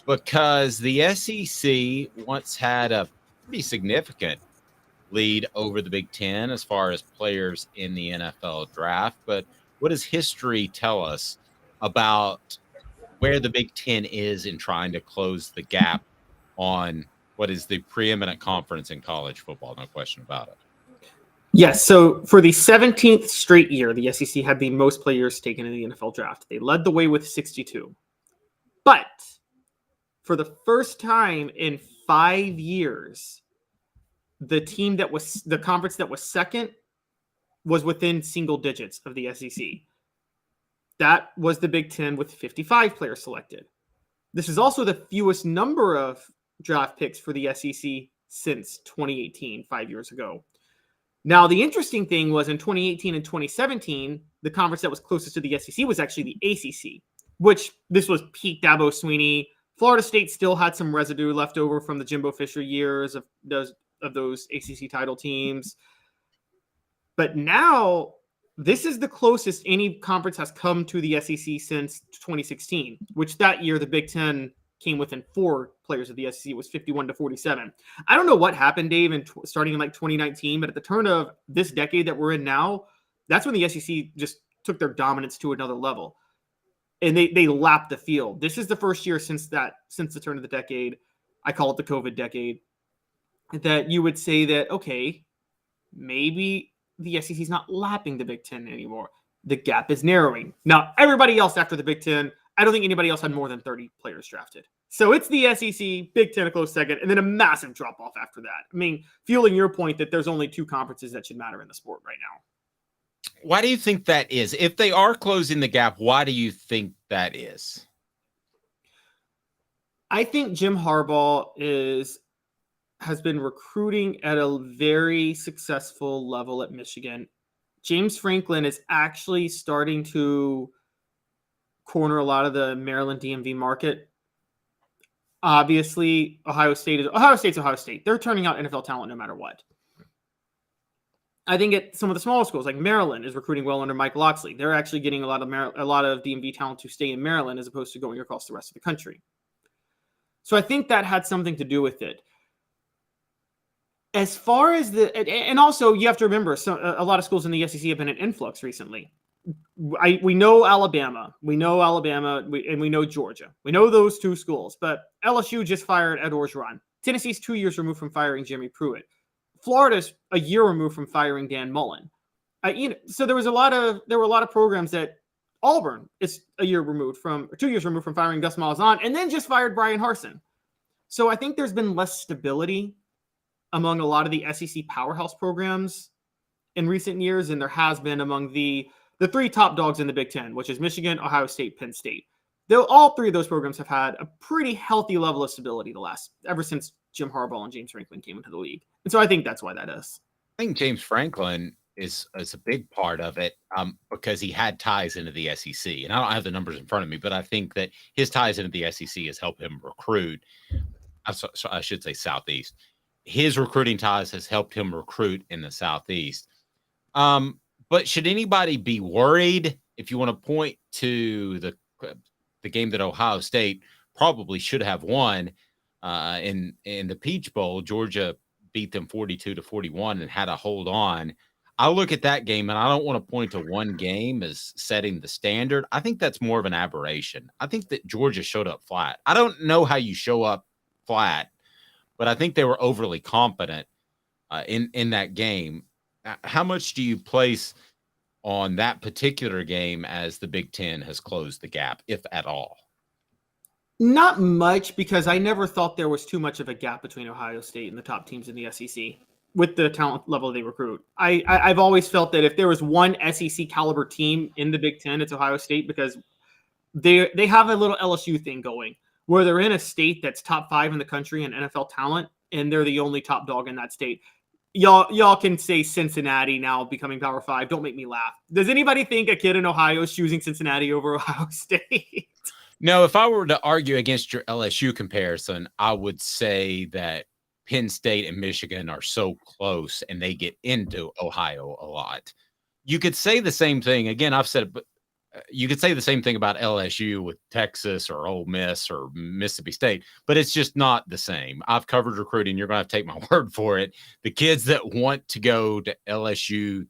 because the SEC once had a pretty significant lead over the Big Ten as far as players in the NFL draft. But what does history tell us about where the Big Ten is in trying to close the gap on what is the preeminent conference in college football? No question about it. Yes, so for the 17th straight year, the SEC had the most players taken in the NFL draft. They led the way with 62. But for the first time in 5 years, the conference that was second was within single digits of the SEC. That was the Big Ten with 55 players selected. This is also the fewest number of draft picks for the SEC since 2018, 5 years ago. Now, the interesting thing was in 2018 and 2017, the conference that was closest to the SEC was actually the ACC, which this was peak Dabo Swinney. Florida State still had some residue left over from the Jimbo Fisher years of those ACC title teams. But now, this is the closest any conference has come to the SEC since 2016, which that year the Big Ten came within 4 players of the SEC. It was 51-47. I don't know what happened, Dave, starting in like 2019, but at the turn of this decade that we're in now, that's when the SEC just took their dominance to another level. And they lapped the field. This is the first year since the turn of the decade, I call it the COVID decade, that you would say that, okay, maybe the SEC is not lapping the Big Ten anymore. The gap is narrowing. Now, everybody else after the Big Ten, I don't think anybody else had more than 30 players drafted. So it's the SEC, Big Ten a close second, and then a massive drop-off after that. I mean, fueling your point that there's only 2 conferences that should matter in the sport right now. Why do you think that is? If they are closing the gap, why do you think that is? I think Jim Harbaugh has been recruiting at a very successful level at Michigan. James Franklin is actually starting to corner a lot of the Maryland DMV market. Obviously, Ohio State's Ohio State. They're turning out NFL talent no matter what. I think at some of the smaller schools, like Maryland, is recruiting well under Mike Locksley. They're actually getting a lot of DMV talent to stay in Maryland as opposed to going across the rest of the country. So I think that had something to do with it. As far as and also you have to remember, a lot of schools in the SEC have been an influx recently. We know Alabama, and we know Georgia. We know those two schools, but LSU just fired Ed Orgeron. Tennessee's 2 years removed from firing Jimmy Pruitt. Florida's a year removed from firing Dan Mullen. So there were a lot of programs that Auburn is 2 years removed from firing Gus Malzahn, and then just fired Brian Harsin. So I think there's been less stability among a lot of the SEC powerhouse programs in recent years than there has been among the three top dogs in the Big Ten, which is Michigan, Ohio State, Penn State. All three of those programs have had a pretty healthy level of stability ever since Jim Harbaugh and James Franklin came into the league. And so I think that's why that is. I think James Franklin is a big part of it because he had ties into the SEC. And I don't have the numbers in front of me, but I think that his ties into the SEC has helped him recruit. I should say Southeast. His recruiting ties has helped him recruit in the Southeast. But should anybody be worried if you want to point to the game that Ohio State probably should have won in the Peach Bowl? Georgia beat them 42-41 and had to hold on. I look at that game and I don't want to point to one game as setting the standard. I think that's more of an aberration. I think that Georgia showed up flat. I don't know how you show up flat, but I think they were overly confident in that game. How much do you place on that particular game as the Big Ten has closed the gap, if at all? Not much, because I never thought there was too much of a gap between Ohio State and the top teams in the SEC with the talent level they recruit. I've always felt that if there was one SEC caliber team in the Big Ten, it's Ohio State, because they have a little LSU thing going where they're in a state that's top 5 in the country in NFL talent, and they're the only top dog in that state. Y'all can say Cincinnati now becoming Power 5. Don't make me laugh. Does anybody think a kid in Ohio is choosing Cincinnati over Ohio State? No, if I were to argue against your LSU comparison, I would say that Penn State and Michigan are so close and they get into Ohio a lot. You could say the same thing. Again, I've said it, but you could say the same thing about LSU with Texas or Ole Miss or Mississippi State, but it's just not the same. I've covered recruiting. You're going to have to take my word for it. The kids that want to go to LSU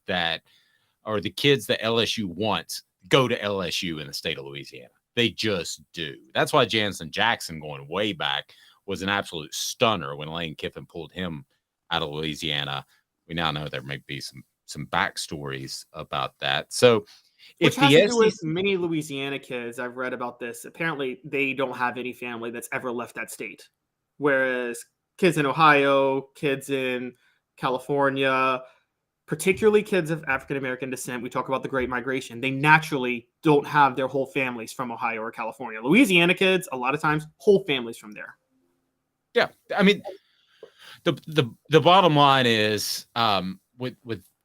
or the kids that LSU wants go to LSU in the state of Louisiana. They just do. That's why Jansen Jackson, going way back, was an absolute stunner when Lane Kiffin pulled him out of Louisiana. We now know there may be some backstories about that. So, which has to do with many Louisiana kids. I've read about this. Apparently, they don't have any family that's ever left that state. Whereas kids in Ohio, kids in California, particularly kids of African-American descent, we talk about the Great Migration, they naturally don't have their whole families from Ohio or California. Louisiana kids, a lot of times, whole families from there. Yeah. I mean, the bottom line is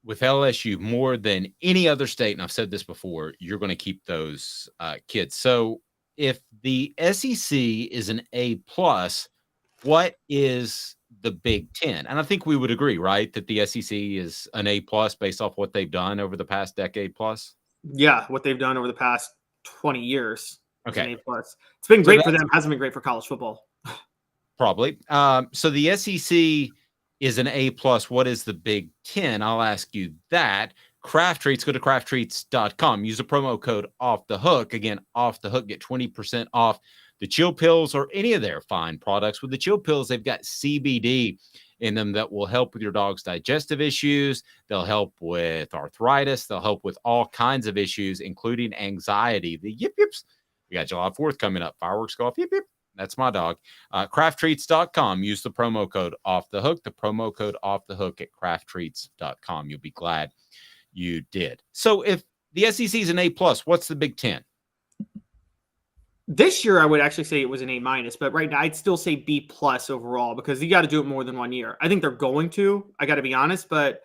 with LSU, more than any other state, and I've said this before, you're going to keep those kids. So if the SEC is an A+, what is the Big Ten? And I think we would agree, right, that the SEC is an A+ based off what they've done over the past decade plus? Yeah, what they've done over the past 20 years. Okay. An A+. It's been great for them. Hasn't been great for college football. Probably. So the SEC is an A+. What is the Big Ten? I'll ask you that. Craft Treats, go to crafttreats.com. Use the promo code Off the Hook. Again, Off the Hook, get 20% off the Chill Pills or any of their fine products. With the Chill Pills, they've got CBD in them that will help with your dog's digestive issues. They'll help with arthritis. They'll help with all kinds of issues, including anxiety. The yip yips. We got July 4th coming up. Fireworks go off. Yip yip. That's my dog. Crafttreats.com. Use the promo code Off the Hook. The promo code Off the Hook at crafttreats.com. You'll be glad you did. So if the SEC is an A+, what's the Big Ten? This year, I would actually say it was an A-, but right now I'd still say B+ overall, because you got to do it more than 1 year. I think they're going to. I got to be honest, but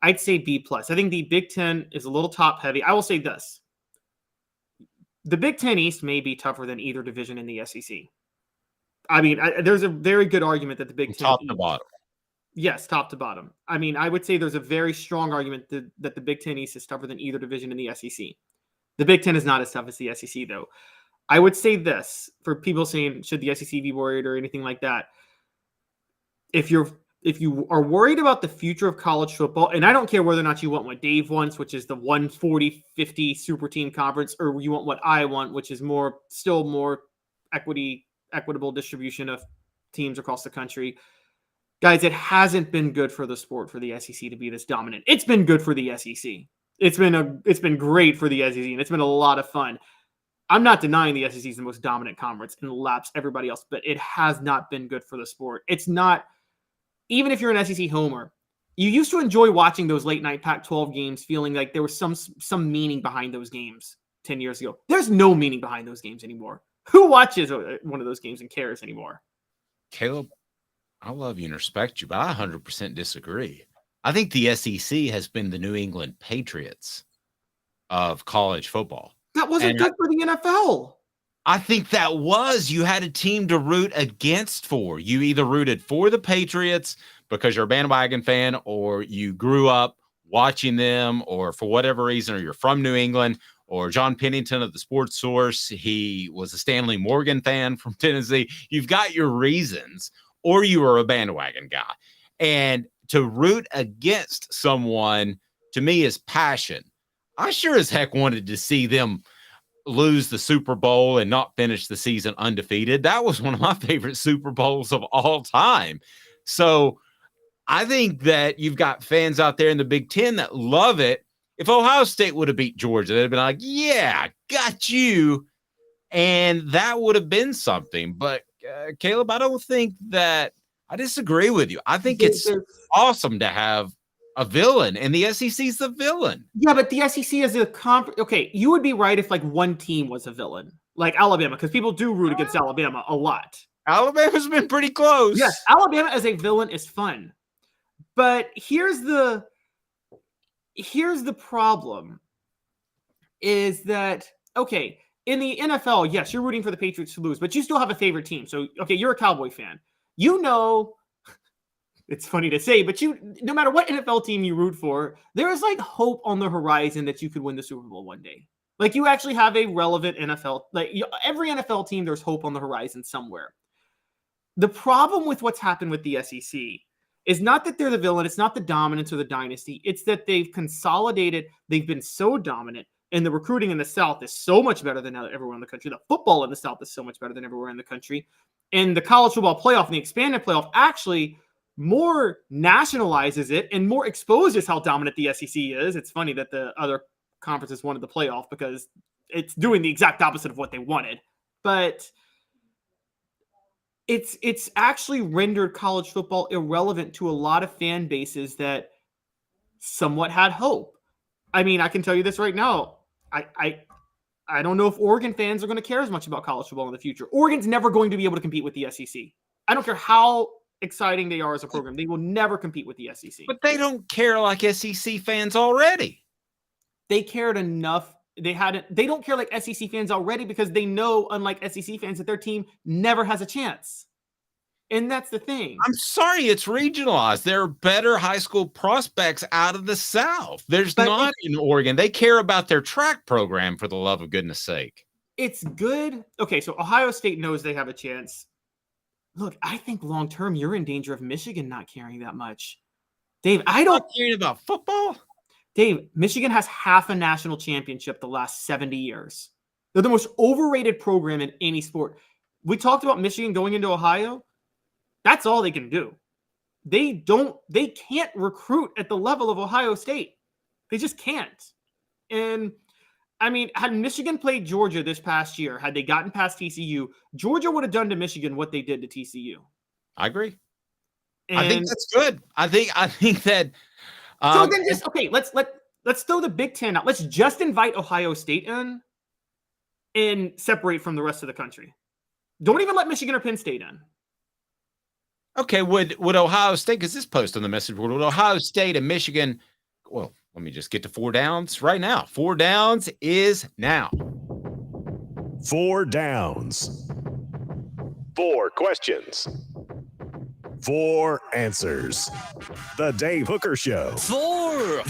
I'd say B+. I think the Big Ten is a little top heavy. I will say this: the Big Ten East may be tougher than either division in the SEC. I mean, there's a very good argument that the Big Ten top to bottom. Yes, top to bottom. I mean, I would say there's a very strong argument that the Big Ten East is tougher than either division in the SEC. The Big Ten is not as tough as the SEC, though. I would say this for people saying, should the SEC be worried or anything like that? If you are worried about the future of college football, and I don't care whether or not you want what Dave wants, which is the 140-50 super team conference, or you want what I want, which is still more equitable distribution of teams across the country. Guys, it hasn't been good for the sport for the SEC to be this dominant. It's been good for the SEC. It's been great for the SEC, and it's been a lot of fun. I'm not denying the SEC is the most dominant conference and laps everybody else, but it has not been good for the sport. It's not, even if you're an SEC homer, you used to enjoy watching those late night Pac-12 games, feeling like there was some meaning behind those games 10 years ago. There's no meaning behind those games anymore. Who watches one of those games and cares anymore? Caleb, I love you and respect you, but I 100% disagree. I think the SEC has been the New England Patriots of college football. That wasn't good for the NFL. I think that was. You had a team to root against for. You either rooted for the Patriots because you're a bandwagon fan, or you grew up watching them, or for whatever reason, or you're from New England, or John Pennington of the Sports Source, he was a Stanley Morgan fan from Tennessee. You've got your reasons, or you were a bandwagon guy. And to root against someone, to me, is passion. I sure as heck wanted to see them lose the Super Bowl and not finish the season undefeated. That was one of my favorite Super Bowls of all time. So I think that you've got fans out there in the Big Ten that love it. If Ohio State would have beat Georgia, they'd have been like, yeah, got you. And that would have been something. But Caleb, I don't think that I disagree with you. I think it's awesome to have a villain, and the SEC is the villain. Yeah, but the SEC is a conference. Okay, you would be right if like one team was a villain, like Alabama, because people do root against Alabama a lot. Alabama's been pretty close. Yes, Alabama as a villain is fun. But here's the problem is that, okay, in the NFL, yes, you're rooting for the Patriots to lose, but you still have a favorite team. So, okay, you're a Cowboy fan. You know, it's funny to say, but no matter what NFL team you root for, there is like hope on the horizon that you could win the Super Bowl one day. Like you actually have a relevant NFL, every NFL team, there's hope on the horizon somewhere. The problem with what's happened with the SEC is not that they're the villain. It's not the dominance or the dynasty. It's that they've consolidated. They've been so dominant, and the recruiting in the South is so much better than everywhere in the country. The football in the South is so much better than everywhere in the country. And the college football playoff and the expanded playoff actually more nationalizes it and more exposes how dominant the SEC is. It's funny that the other conferences wanted the playoff because it's doing the exact opposite of what they wanted. But it's actually rendered college football irrelevant to a lot of fan bases that somewhat had hope. I mean, I can tell you this right now. I don't know if Oregon fans are going to care as much about college football in the future. Oregon's never going to be able to compete with the SEC. I don't care how exciting they are as a program. They will never compete with the SEC. But they don't care like SEC fans already. They cared enough. They don't care like SEC fans already because they know, unlike SEC fans, that their team never has a chance. And that's the thing. I'm sorry, it's regionalized. There are better high school prospects out of the South. There's not in Oregon. They care about their track program, for the love of goodness sake. It's good. Okay, so Ohio State knows they have a chance. Look, I think long-term, you're in danger of Michigan not caring that much. Dave, I don't care about football. Dave, Michigan has half a national championship the last 70 years. They're the most overrated program in any sport. We talked about Michigan going into Ohio. That's all they can do. They can't recruit at the level of Ohio State. They just can't. And I mean, had Michigan played Georgia this past year, had they gotten past TCU, Georgia would have done to Michigan what they did to TCU. I agree. And I think that's good. I think that. So then just, okay, let's throw the Big Ten out. Let's just invite Ohio State in and separate from the rest of the country. Don't even let Michigan or Penn State in. Okay, would Ohio State, because this post on the message board, would Ohio State and Michigan, well, let me just get to 4 downs right now. 4 downs is now. 4 downs. 4 questions. 4 answers. The Dave Hooker Show. 4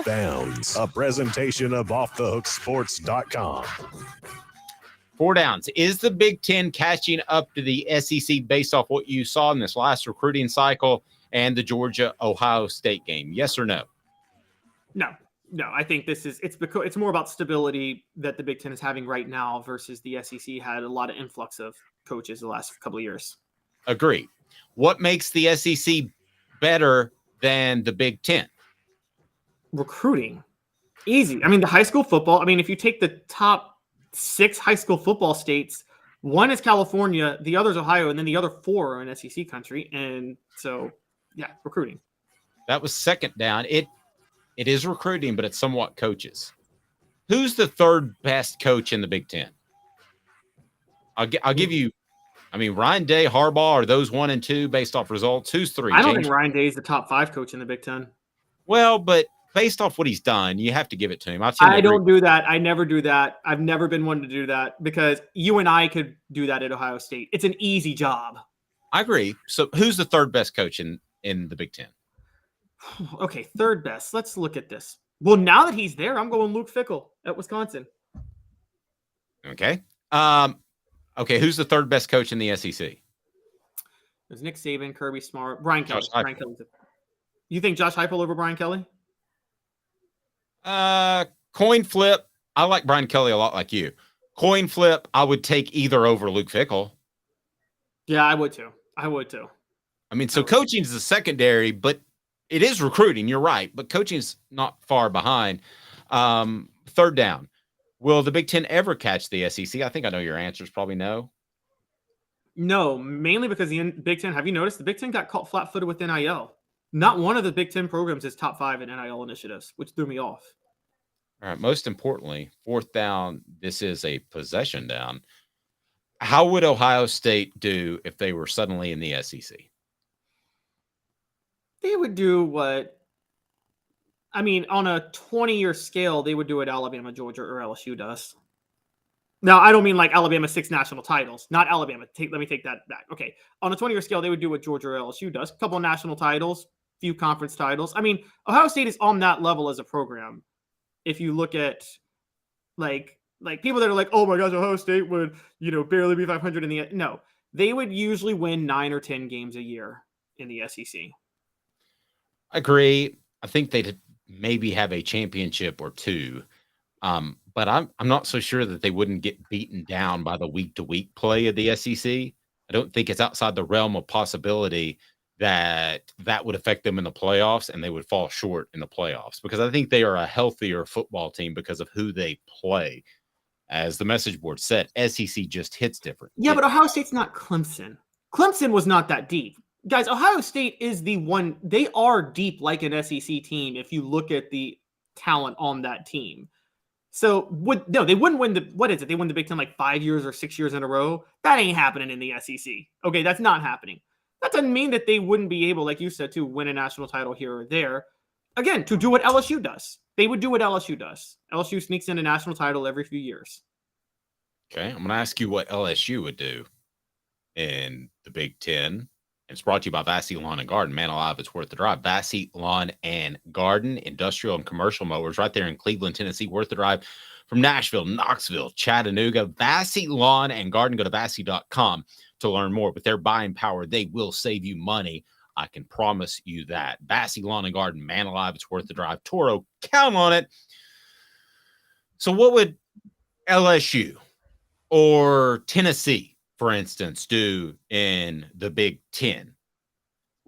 Downs, a presentation of offthehooksports.com. 4 downs. Is the Big Ten catching up to the SEC based off what you saw in this last recruiting cycle and the Georgia-Ohio State game? Yes or no? No. I think it's more about stability that the Big Ten is having right now versus the SEC had a lot of influx of coaches the last couple of years. Agree. What makes the SEC better than the Big Ten? Recruiting. Easy. I mean, the high school football. I mean, if you take the top 6 high school football states, one is California, the other is Ohio, and then the other 4 are in SEC country. And so, yeah, recruiting. That was second down. It is recruiting, but it's somewhat coaches. Who's the third best coach in the Big Ten? I'll give you. I mean, Ryan Day, Harbaugh, are those 1 and 2 based off results? Who's 3? I don't think Ryan Day is the top 5 coach in the Big Ten. Well, but based off what he's done, you have to give it to him. I don't do that. I never do that. I've never been one to do that because you and I could do that at Ohio State. It's an easy job. I agree. So who's the third best coach in the Big Ten? Okay, third best. Let's look at this. Well, now that he's there, I'm going Luke Fickell at Wisconsin. Okay. Okay, who's the third best coach in the SEC? There's Nick Saban, Kirby Smart, Brian Kelly. Brian Kelly. You think Josh Heupel over Brian Kelly? Coin flip. I like Brian Kelly a lot like you. Coin flip, I would take either over Luke Fickell. Yeah, I would too. I mean, so coaching is the secondary, but it is recruiting. You're right, but coaching is not far behind. Third down. Will the Big Ten ever catch the SEC? I think I know your answer is probably no. No, mainly because the Big Ten, have you noticed the Big Ten got caught flat-footed with NIL? Not one of the Big Ten programs is top 5 in NIL initiatives, which threw me off. All right. Most importantly, fourth down, this is a possession down. How would Ohio State do if they were suddenly in the SEC? They would do what, I mean, on a 20-year scale, they would do what Alabama, Georgia, or LSU does. Now, I don't mean like Alabama 6 national titles, not Alabama. Let me take that back. Okay. On a 20-year scale, they would do what Georgia or LSU does. A couple of national titles, few conference titles. I mean, Ohio State is on that level as a program. If you look at like people that are like, oh my gosh, Ohio State would, barely be 500 in the, no, they would usually win 9 or 10 games a year in the SEC. I agree. I think they'd maybe have a championship or 2. But I'm not so sure that they wouldn't get beaten down by the week-to-week play of the SEC. I don't think it's outside the realm of possibility that would affect them in the playoffs and they would fall short in the playoffs because I think they are a healthier football team because of who they play. As the message board said, SEC just hits different. Yeah, but Ohio State's not Clemson. Clemson was not that deep. Guys, Ohio State is the one. They are deep like an SEC team if you look at the talent on that team. So, they wouldn't win They won the Big Ten like 5 years or 6 years in a row. That ain't happening in the SEC. Okay, that's not happening. That doesn't mean that they wouldn't be able, like you said, to win a national title here or there. Again, to do what LSU does. They would do what LSU does. LSU sneaks in a national title every few years. Okay, I'm going to ask you what LSU would do in the Big Ten. It's brought to you by Vassy Lawn and Garden. Man alive, it's worth the drive. Vassy Lawn and Garden, industrial and commercial mowers right there in Cleveland, Tennessee. Worth the drive from Nashville, Knoxville, Chattanooga. Vassy Lawn and Garden. Go to Vassy.com to learn more. With their buying power, they will save you money. I can promise you that. Vassy Lawn and Garden, man alive, it's worth the drive. Toro, count on it. So what would LSU or Tennessee, for instance, do in the Big Ten?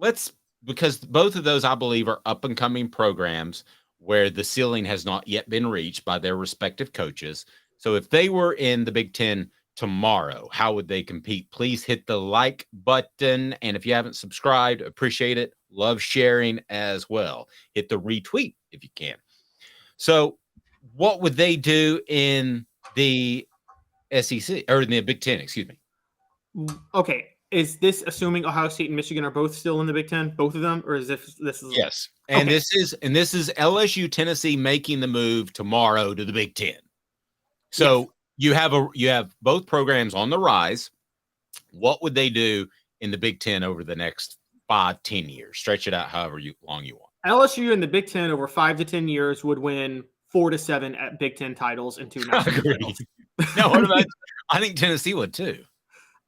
Because both of those, I believe, are up-and-coming programs where the ceiling has not yet been reached by their respective coaches. So if they were in the Big Ten tomorrow, how would they compete? Please hit the like button. And if you haven't subscribed, appreciate it. Love sharing as well. Hit the retweet if you can. So what would they do in the SEC or in the Big Ten, excuse me? Okay. Is this assuming Ohio State and Michigan are both still in the Big Ten, both of them, or is this is yes? And okay. This is LSU, Tennessee making the move tomorrow to the Big Ten. So yes. you have both programs on the rise. What would they do in the Big Ten over the next 5-10 years. Stretch it out however long you want. LSU in the Big Ten over 5 to 10 years would win 4 to 7 at Big Ten titles and 2 national titles. No, what about? I think Tennessee would too.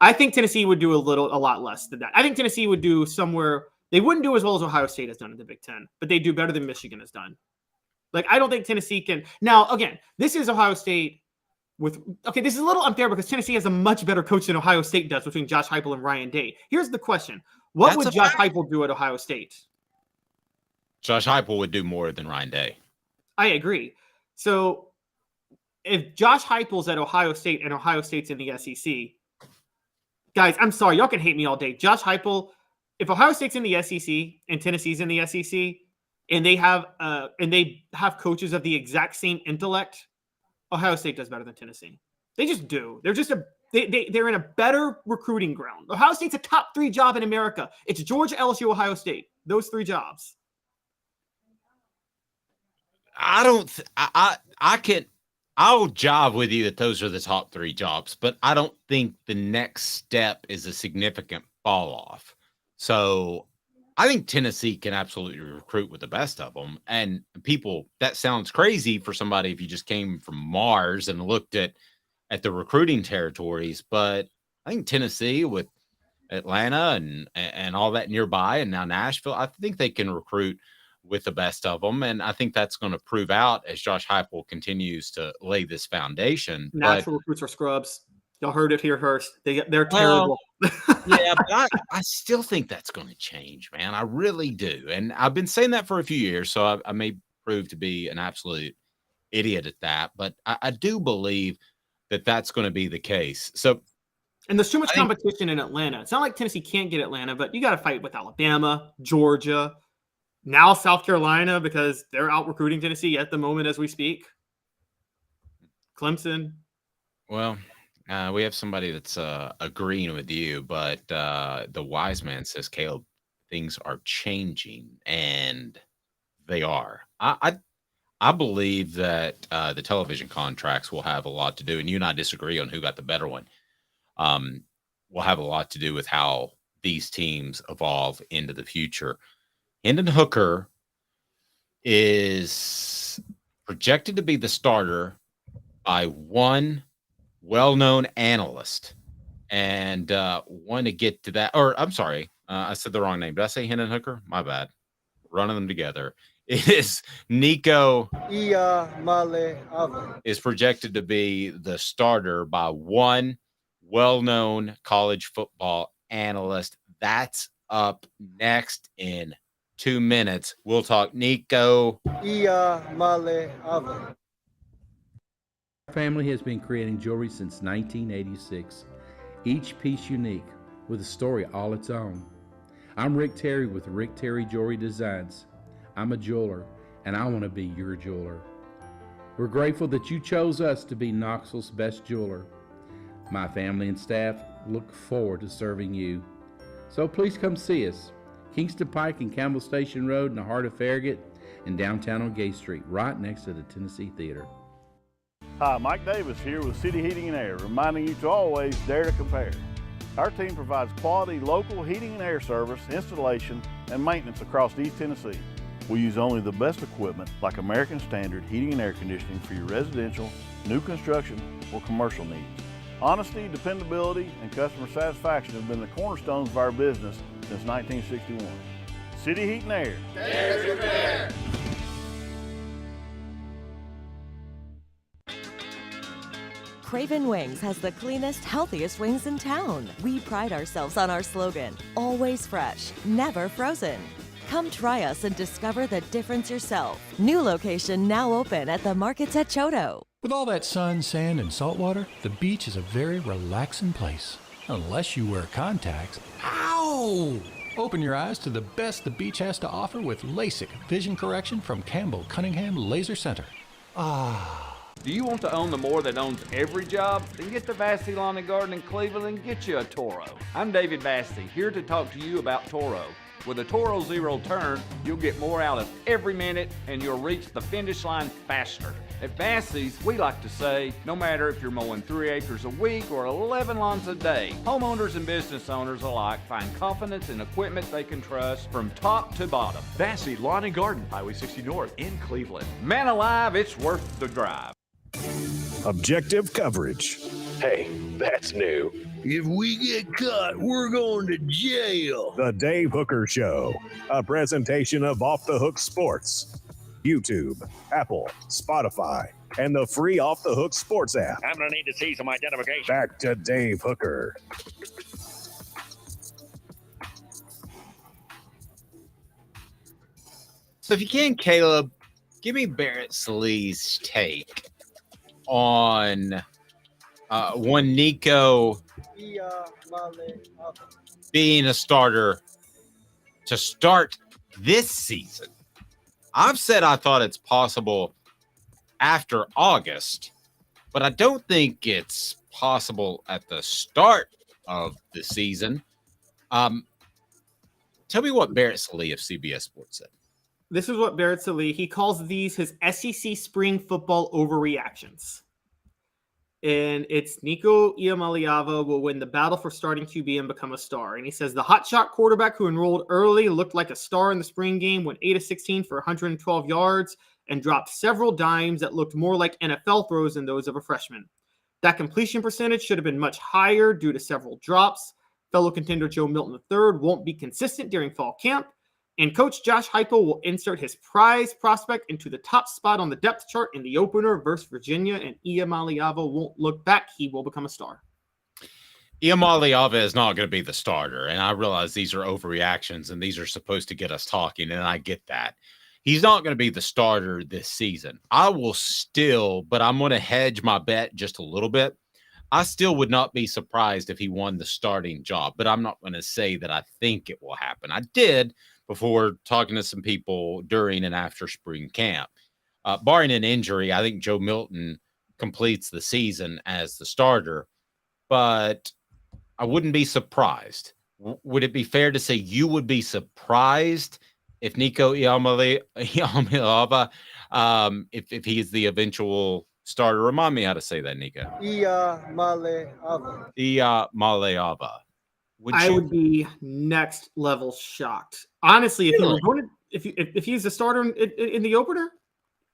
I think Tennessee would do a lot less than that. I think Tennessee would do somewhere. They wouldn't do as well as Ohio State has done in the Big Ten, but they do better than Michigan has done. Like, I don't think Tennessee can. Now, again, this is Ohio State with. Okay, this is a little unfair because Tennessee has a much better coach than Ohio State does between Josh Heupel and Ryan Day. Here's the question: what would Josh Heupel do at Ohio State? Josh Heupel would do more than Ryan Day. I agree. So, if Josh Heupel's at Ohio State and Ohio State's in the SEC, guys, I'm sorry, y'all can hate me all day. Josh Heupel, if Ohio State's in the SEC and Tennessee's in the SEC, and they have coaches of the exact same intellect, Ohio State does better than Tennessee. They just do. They're just they're in a better recruiting ground. Ohio State's a top 3 job in America. It's Georgia, LSU, Ohio State. Those 3 jobs. I'll jive with you that those are the top 3 jobs, but I don't think the next step is a significant fall off. So I think Tennessee can absolutely recruit with the best of them. And people, that sounds crazy for somebody if you just came from Mars and looked at the recruiting territories. But I think Tennessee with Atlanta and all that nearby, and now Nashville, I think they can recruit with the best of them. And I think that's going to prove out as Josh Heupel continues to lay this foundation. Natural recruits are scrubs. Y'all heard it here first. They're terrible. Yeah, but I still think that's going to change, man. I really do. And I've been saying that for a few years, so I may prove to be an absolute idiot at that. But I do believe that that's going to be the case. So, and there's too much competition in Atlanta. It's not like Tennessee can't get Atlanta, but you got to fight with Alabama, Georgia, now South Carolina, because they're out recruiting Tennessee at the moment as we speak. Clemson. Well, we have somebody that's agreeing with you, but the wise man says, Caleb, things are changing, and they are. I believe that the television contracts will have a lot to do, and you and I disagree on who got the better one. Will have a lot to do with how these teams evolve into the future. Hendon Hooker is projected to be the starter by one well-known analyst, and want to get to that. Or I'm sorry, I said the wrong name. Did I say Hendon Hooker? My bad. Running them together. It is Nico is projected to be the starter by one well-known college football analyst. That's up next in 2 minutes. We'll talk Nico. Our family has been creating jewelry since 1986, each piece unique with a story all its own. I'm Rick Terry with Rick Terry Jewelry Designs. I'm a jeweler, and I want to be your jeweler. We're grateful that you chose us to be Knoxville's best jeweler. My family and staff look forward to serving you. So please come see us. Kingston Pike and Campbell Station Road in the heart of Farragut, and downtown on Gay Street, right next to the Tennessee Theater. Hi, Mike Davis here with City Heating and Air, reminding you to always dare to compare. Our team provides quality local heating and air service, installation, and maintenance across East Tennessee. We use only the best equipment like American Standard heating and air conditioning for your residential, new construction, or commercial needs. Honesty, dependability, and customer satisfaction have been the cornerstones of our business since 1961. City Heat and Air. Dare to compare. Craven Wings has the cleanest, healthiest wings in town. We pride ourselves on our slogan, always fresh, never frozen. Come try us and discover the difference yourself. New location now open at the Markets at Choto. With all that sun, sand, and salt water, the beach is a very relaxing place. Unless you wear contacts. Ow! Open your eyes to the best the beach has to offer with LASIK vision correction from Campbell Cunningham Laser Center. Do you want to own the more that owns every job? Then get to Vassy Lawn and Garden in Cleveland and get you a Toro. I'm David Vassy, here to talk to you about Toro. With a Toro Zero turn, you'll get more out of every minute and you'll reach the finish line faster. At Bassey's, we like to say, no matter if you're mowing 3 acres a week or 11 lawns a day, homeowners and business owners alike find confidence in equipment they can trust from top to bottom. Bassey Lawn and Garden, Highway 60 North in Cleveland. Man alive, it's worth the drive. Objective coverage. Hey, that's new. If we get caught, we're going to jail. The Dave Hooker Show, a presentation of Off the Hook Sports. YouTube, Apple, Spotify, and the free Off the Hook Sports app. I'm going to need to see some identification. Back to Dave Hooker. So if you can, Caleb, give me Barrett Sallee's take on one Nico being a starter to start this season. I've said I thought it's possible after August, but I don't think it's possible at the start of the season. Tell me what Barrett Sallee of CBS Sports said. This is what Barrett Sallee, he calls these his SEC spring football overreactions. And it's Nico Iamaleava will win the battle for starting QB and become a star. And he says the hotshot quarterback who enrolled early looked like a star in the spring game, went 8 of 16 for 112 yards and dropped several dimes that looked more like NFL throws than those of a freshman. That completion percentage should have been much higher due to several drops. Fellow contender Joe Milton III won't be consistent during fall camp. And Coach Josh Heupel will insert his prize prospect into the top spot on the depth chart in the opener versus Virginia, and Iamaleava won't look back. He will become a star. Iamaleava is not going to be the starter, and I realize these are overreactions, and these are supposed to get us talking, and I get that. He's not going to be the starter this season. I will still, but I'm going to hedge my bet just a little bit. I still would not be surprised if he won the starting job, but I'm not going to say that I think it will happen. I did before talking to some people during and after spring camp. Barring an injury, I think Joe Milton completes the season as the starter, but I wouldn't be surprised. Would it be fair to say you would be surprised if Nico Iamaleava, if he is the eventual starter? Remind me how to say that, Nico. Iamaleava. I would be next level shocked. Honestly, if you were going to, if he's a starter in the opener,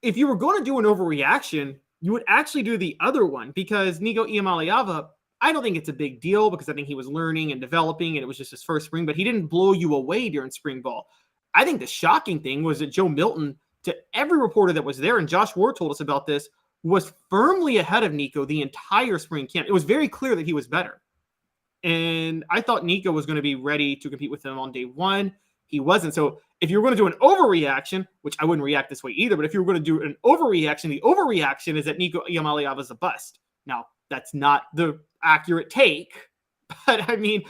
if you were going to do an overreaction, you would actually do the other one, because Nico Iamaleava, I don't think it's a big deal because I think he was learning and developing and it was just his first spring, but he didn't blow you away during spring ball. I think the shocking thing was that Joe Milton, to every reporter that was there, and Josh Ward told us about this, was firmly ahead of Nico the entire spring camp. It was very clear that he was better. And I thought Nico was going to be ready to compete with him on day one. He wasn't. So if you were going to do an overreaction, which I wouldn't react this way either, but if you were going to do an overreaction, the overreaction is that Nico Iamaleava is a bust. Now, that's not the accurate take, but I mean,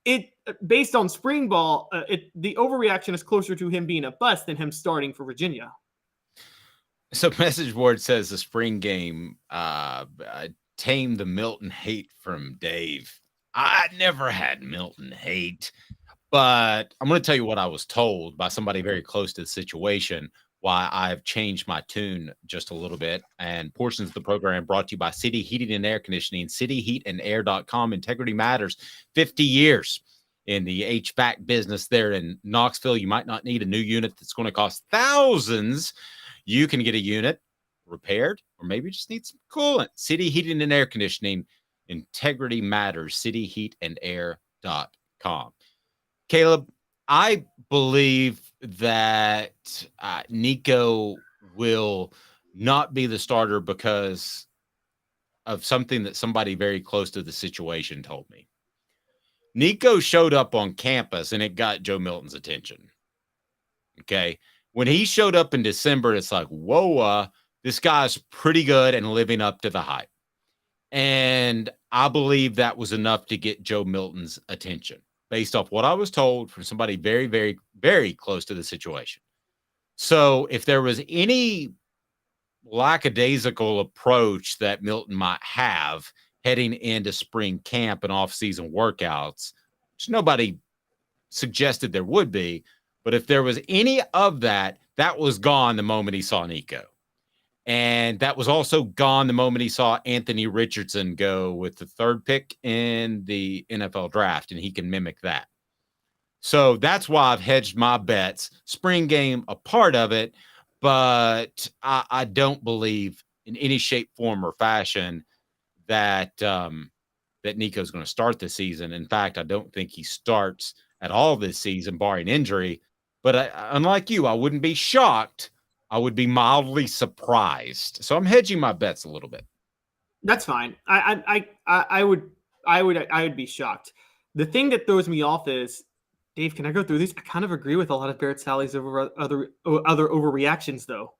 it based on spring ball, the overreaction is closer to him being a bust than him starting for Virginia. So message board says the spring game tamed the Milton hate from Dave. I never had Milton hate, but I'm going to tell you what I was told by somebody very close to the situation, why I've changed my tune just a little bit. And portions of the program brought to you by City Heating and Air Conditioning, cityheatandair.com. Integrity matters. 50 years in the HVAC business there in Knoxville. You might not need a new unit that's going to cost thousands. You can get a unit repaired, or maybe just need some coolant. City Heating and Air Conditioning. Integrity matters. cityheatandair.com. Caleb, I believe that Nico will not be the starter because of something that somebody very close to the situation told me. Nico showed up on campus and it got Joe Milton's attention. Okay. When he showed up in December, it's like, whoa, this guy's pretty good and living up to the hype. And I believe that was enough to get Joe Milton's attention based off what I was told from somebody very, very, very close to the situation. So if there was any lackadaisical approach that Milton might have heading into spring camp and off-season workouts, which nobody suggested there would be. But if there was any of that, that was gone the moment he saw Nico. And that was also gone the moment he saw Anthony Richardson go with the 3rd pick in the NFL draft, and he can mimic that. So that's why I've hedged my bets. Spring game, a part of it, but I don't believe in any shape, form, or fashion that that Nico's going to start this season. In fact, I don't think he starts at all this season, barring injury. But unlike you, I wouldn't be shocked. I would be mildly surprised. So I'm hedging my bets a little bit. That's fine. I would be shocked. The thing that throws me off is, Dave, can I go through these? I kind of agree with a lot of Barrett Sally's over other overreactions, though.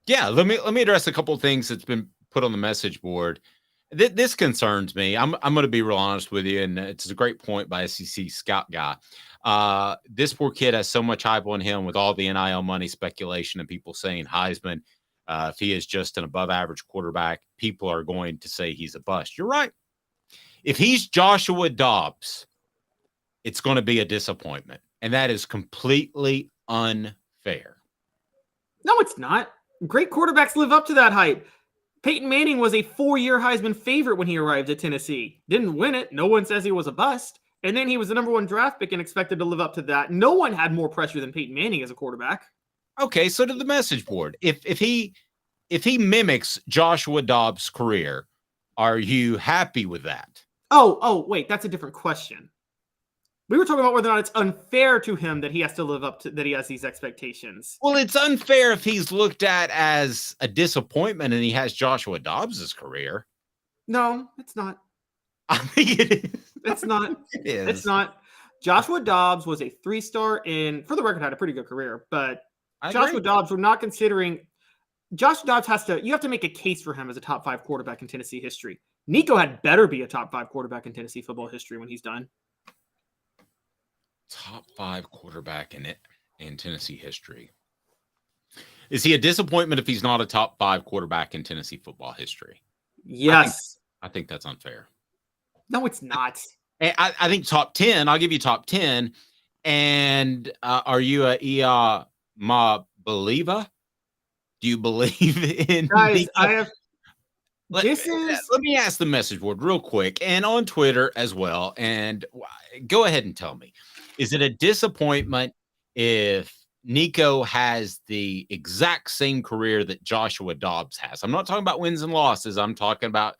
Yeah, let me address a couple of things that's been put on the message board. This concerns me. I'm going to be real honest with you, and it's a great point by SEC Scout Guy. This poor kid has so much hype on him with all the NIL money speculation and people saying Heisman. If he is just an above-average quarterback, people are going to say he's a bust. You're right. If he's Joshua Dobbs, it's going to be a disappointment, and that is completely unfair. No, it's not. Great quarterbacks live up to that hype. Peyton Manning was a 4-year Heisman favorite when he arrived at Tennessee. Didn't win it. No one says he was a bust. And then he was the number 1 draft pick and expected to live up to that. No one had more pressure than Peyton Manning as a quarterback. Okay, so to the message board, if he mimics Joshua Dobbs' career, are you happy with that? Oh, wait, that's a different question. We were talking about whether or not it's unfair to him that he has to live up to, that he has these expectations. Well, it's unfair if he's looked at as a disappointment and he has Joshua Dobbs' career. No, it's not. I think it is. It's not. It is. It's not. Joshua Dobbs was a 3-star and, for the record, had a pretty good career. But Joshua Dobbs, we're not considering. Joshua Dobbs you have to make a case for him as a top 5 quarterback in Tennessee history. Nico had better be a top 5 quarterback in Tennessee football history when he's done. Top 5 quarterback in Tennessee history. Is he a disappointment if he's not a top 5 quarterback in Tennessee football history? Yes. I think that's unfair. No, it's not. I think top 10. I'll give you top 10. And are you a Ia Ma believer? Do you believe in? Guys, Let me ask the message board real quick and on Twitter as well. And go ahead and tell me, is it a disappointment if Nico has the exact same career that Joshua Dobbs has? I'm not talking about wins and losses. I'm talking about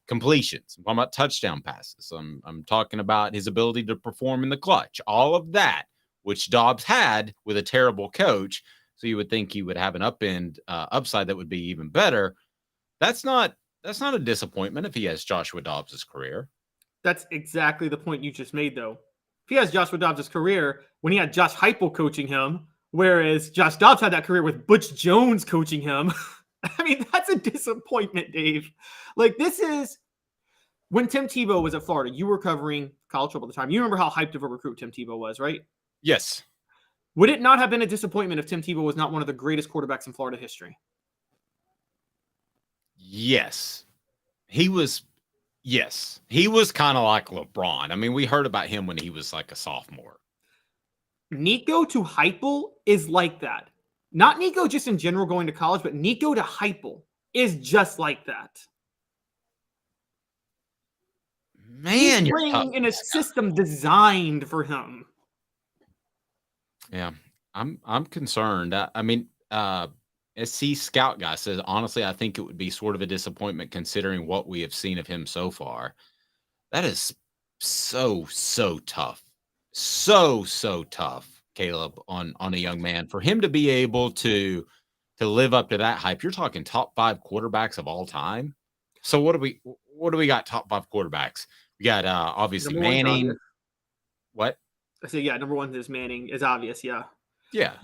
completions. I'm talking about touchdown passes. I'm talking about his ability to perform in the clutch. All of that, which Dobbs had with a terrible coach. So you would think he would have an upside that would be even better. That's not a disappointment if he has Joshua Dobbs' career. That's exactly the point you just made, though. If he has Joshua Dobbs' career when he had Josh Heupel coaching him, whereas Josh Dobbs had that career with Butch Jones coaching him, I mean, that's a disappointment, Dave. Like, this is when Tim Tebow was at Florida. You were covering college football at the time. You remember how hyped of a recruit Tim Tebow was, right? Yes. Would it not have been a disappointment if Tim Tebow was not one of the greatest quarterbacks in Florida history? Yes. He was kind of like LeBron. I mean, we heard about him when he was like a sophomore. Nico to Heupel is like that. Not Nico just in general going to college, but Nico to Heupel is just like that. Man, he's playing in a system designed for him. Yeah, I'm concerned. I mean, SC Scout Guy says, honestly, I think it would be sort of a disappointment considering what we have seen of him so far. That is so tough. So tough, Caleb, on a young man. For him to be able to live up to that hype, you're talking top 5 quarterbacks of all time. So what do we got top 5 quarterbacks? We got obviously Manning. What? I say, yeah, number 1 is Manning, is obvious, yeah. Yeah.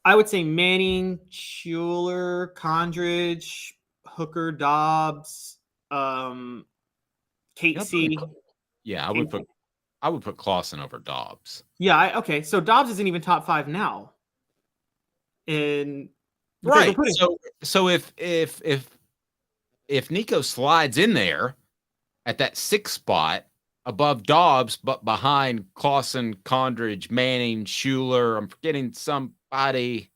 I would say Manning, Schuler, Condridge, Hooker, Dobbs, Casey. Yeah, I would put Clausen over Dobbs. Yeah, okay. So Dobbs isn't even top 5 now. And right. So if Nico slides in there at that 6th spot, above Dobbs, but behind Clausen, Condridge, Manning, Schuler. I'm forgetting somebody.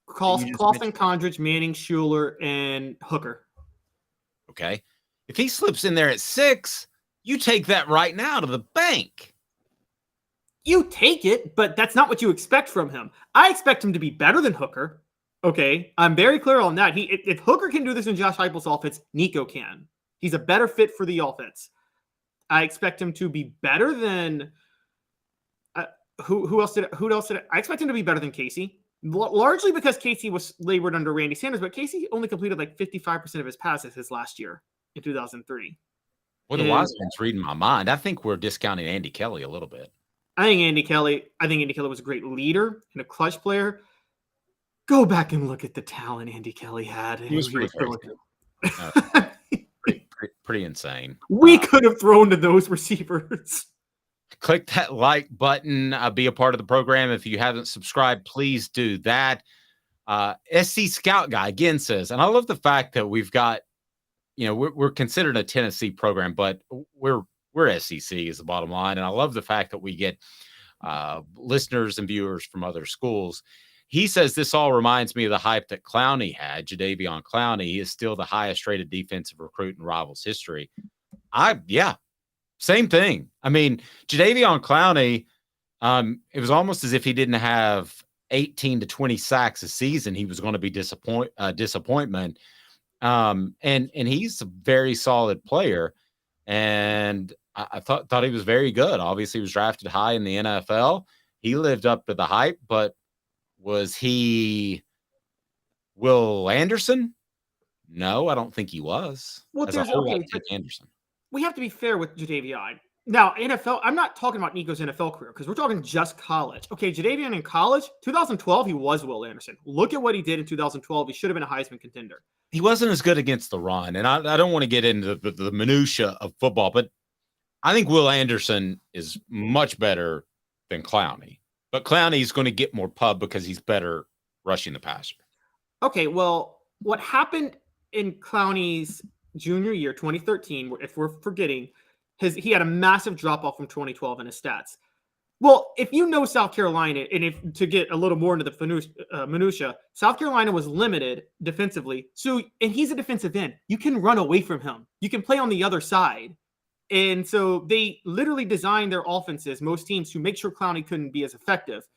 Clausen, Condridge, Manning, Schuler, and Hooker. Okay. If he slips in there at 6, you take that right now to the bank. You take it, but that's not what you expect from him. I expect him to be better than Hooker. Okay. I'm very clear on that. If Hooker can do this in Josh Heupel's offense, Nico can. He's a better fit for the offense. I expect him to be better than who else did I expect him to be better than Casey, largely because Casey was labored under Randy Sanders, but Casey only completed like 55% of his passes his last year in 2003. Well, the wise man's reading my mind. I think we're discounting Andy Kelly a little bit. I think Andy Kelly was a great leader and a clutch player. Go back and look at the talent Andy Kelly had. He was pretty insane. We could have thrown to those receivers. Click that like button. Be a part of the program. If you haven't subscribed, please do that. SC Scout Guy again says, and I love the fact that we've got, we're considered a Tennessee program, but we're SEC is the bottom line. And I love the fact that we get listeners and viewers from other schools. He says this all reminds me of the hype that Clowney had. Jadeveon Clowney. He is still the highest rated defensive recruit in Rivals history. Same thing. I mean, Jadeveon Clowney, it was almost as if he didn't have 18 to 20 sacks a season. He was going to be disappointment. And he's a very solid player. And I thought he was very good. Obviously, he was drafted high in the NFL. He lived up to the hype, but was he Will Anderson? No, I don't think he was. Well, Anderson. We have to be fair with Jadeveon. Now, NFL, I'm not talking about Nico's NFL career because we're talking just college. Okay, Jadeveon in college, 2012, he was Will Anderson. Look at what he did in 2012. He should have been a Heisman contender. He wasn't as good against the run, and I don't want to get into the minutia of football, but I think Will Anderson is much better than Clowney. But Clowney's going to get more pub because he's better rushing the passer. Okay, well, what happened in Clowney's junior year, 2013, if we're forgetting, he had a massive drop-off from 2012 in his stats. Well, if you know South Carolina, and if to get a little more into the minutia, South Carolina was limited defensively. And he's a defensive end. You can run away from him. You can play on the other side. And so they literally designed their offenses, most teams, to make sure Clowney couldn't be as effective.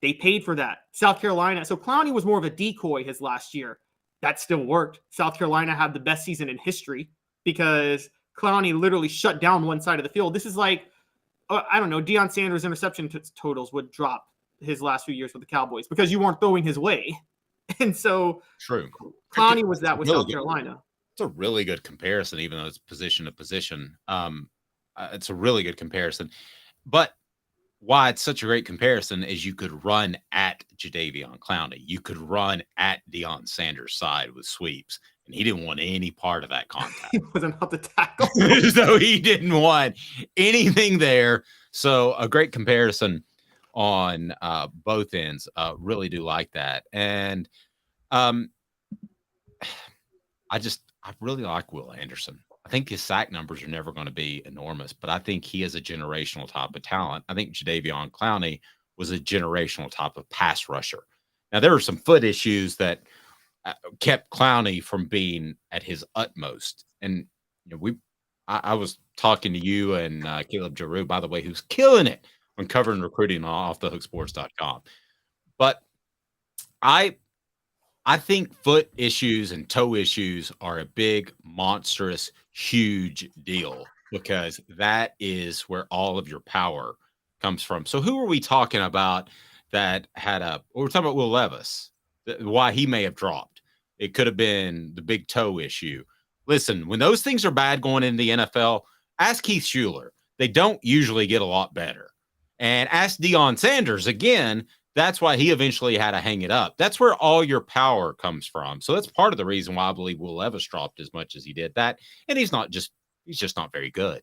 They paid for that. South Carolina. So Clowney was more of a decoy his last year. That still worked. South Carolina had the best season in history because Clowney literally shut down one side of the field. This is like, I don't know, Deion Sanders' interception totals would drop his last few years with the Cowboys because you weren't throwing his way. And so true. Clowney was that with South Carolina. It's a really good comparison, even though it's position to position. It's a really good comparison. But why it's such a great comparison is you could run at Jadeveon Clowney. You could run at Deion Sanders' side with sweeps, and he didn't want any part of that contact. He wasn't out to tackle. So he didn't want anything there. So a great comparison on both ends. Really do like that. And I really like Will Anderson. I think his sack numbers are never going to be enormous, but I think he is a generational type of talent. I think Jadeveon Clowney was a generational type of pass rusher. Now, there were some foot issues that kept Clowney from being at his utmost. And I was talking to you and Caleb Giroux, by the way, who's killing it on covering recruiting on offthehooksports.com. But I think foot issues and toe issues are a big, monstrous, huge deal because that is where all of your power comes from. So who are we talking about that we're talking about Will Levis, why he may have dropped. It could have been the big toe issue. Listen, when those things are bad going into the NFL, ask Keith Schuler. They don't usually get a lot better. And ask Deion Sanders again. That's why he eventually had to hang it up. That's where all your power comes from. So that's part of the reason why I believe Will Levis dropped as much as he did that. And he's just not very good.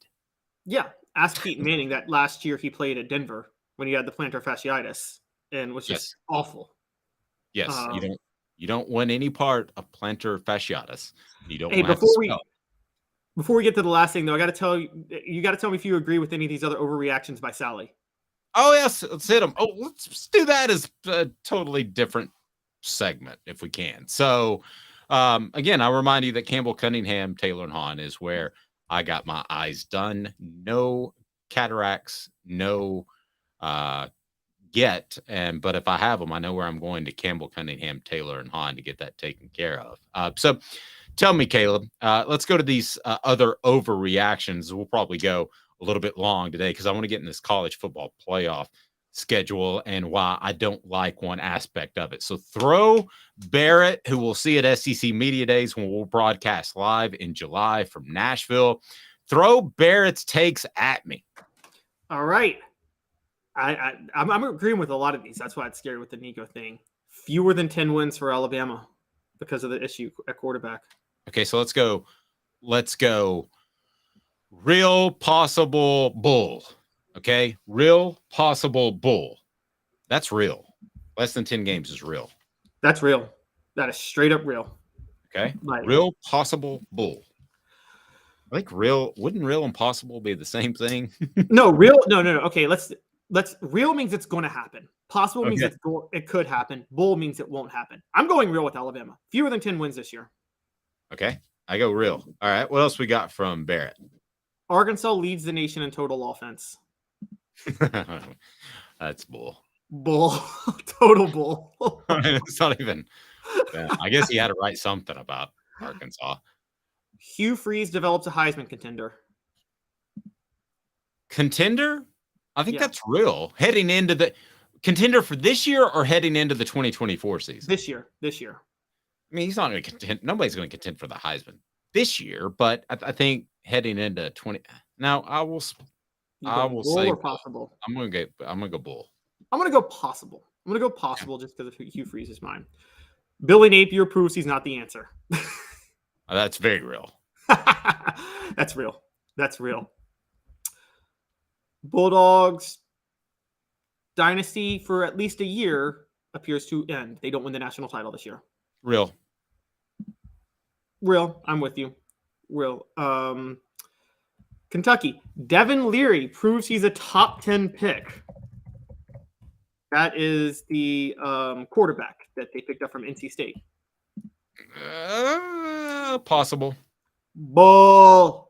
Yeah. Ask Peyton Manning that last year he played at Denver when he had the plantar fasciitis and was just awful. Yes. You don't want any part of plantar fasciitis. You don't want Before we get to the last thing, though, I got to tell you, you got to tell me if you agree with any of these other overreactions by Sally. Oh, yes. Let's hit them. Oh, let's do that as a totally different segment if we can. So, again, I'll remind you that Campbell, Cunningham, Taylor, and Hahn is where I got my eyes done. No cataracts, no but if I have them, I know where I'm going to Campbell, Cunningham, Taylor, and Hahn to get that taken care of. So tell me, Caleb, let's go to these other overreactions. We'll probably go a little bit long today because I want to get in this college football playoff schedule and why I don't like one aspect of it. So throw Barrett, who we'll see at SEC Media Days when we'll broadcast live in July from Nashville. Throw Barrett's takes at me. All right. I'm agreeing with a lot of these. That's why it's scary with the Nico thing. Fewer than 10 wins for Alabama because of the issue at quarterback. Okay, so let's go. Real possible bull. Okay, real possible bull. That's real. Less than 10 games is real. That's real. That is straight up real. Okay, real possible bull. I think wouldn't real and possible be the same thing? No, real. No. Okay, let's real means it's going to happen. Possible means it could happen. Bull means it won't happen. I'm going real with Alabama. Fewer than 10 wins this year. Okay, I go real. All right, what else we got from Barrett? Arkansas leads the nation in total offense. That's bull. Bull. Total bull. It's not even. I guess he had to write something about Arkansas. Hugh Freeze develops a Heisman contender. Contender? I think that's real. Heading into the contender for this year or heading into the 2024 season? This year. I mean, he's not going to contend. Nobody's going to contend for the Heisman this year, but I think heading into 20. Now, I will say or possible. I'm going to go bull. I'm going to go possible. I'm going to go possible just because Hugh Freeze is mine. Billy Napier proves he's not the answer. That's very real. That's real. Bulldogs dynasty for at least a year appears to end. They don't win the national title this year. Real. I'm with you. Real. Kentucky. Devin Leary proves he's a top 10 pick. That is the quarterback that they picked up from NC State. Possible. Bull.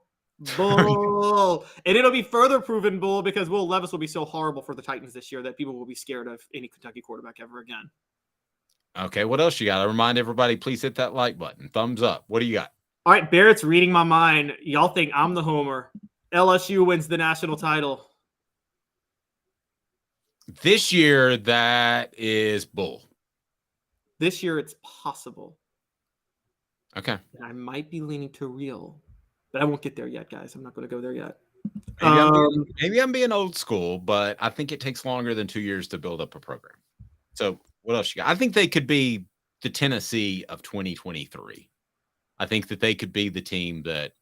And it'll be further proven bull because Will Levis will be so horrible for the Titans this year that people will be scared of any Kentucky quarterback ever again. Okay, what else you got? I remind everybody, please hit that like button. Thumbs up. What do you got? All right, Barrett's reading my mind. Y'all think I'm the homer. LSU wins the national title. This year, that is bull. This year, it's possible. Okay. And I might be leaning to real, but I won't get there yet, guys. I'm not going to go there yet. Maybe I'm being old school, but I think it takes longer than 2 years to build up a program. So what else you got? I think they could be the Tennessee of 2023. I think that they could be the team that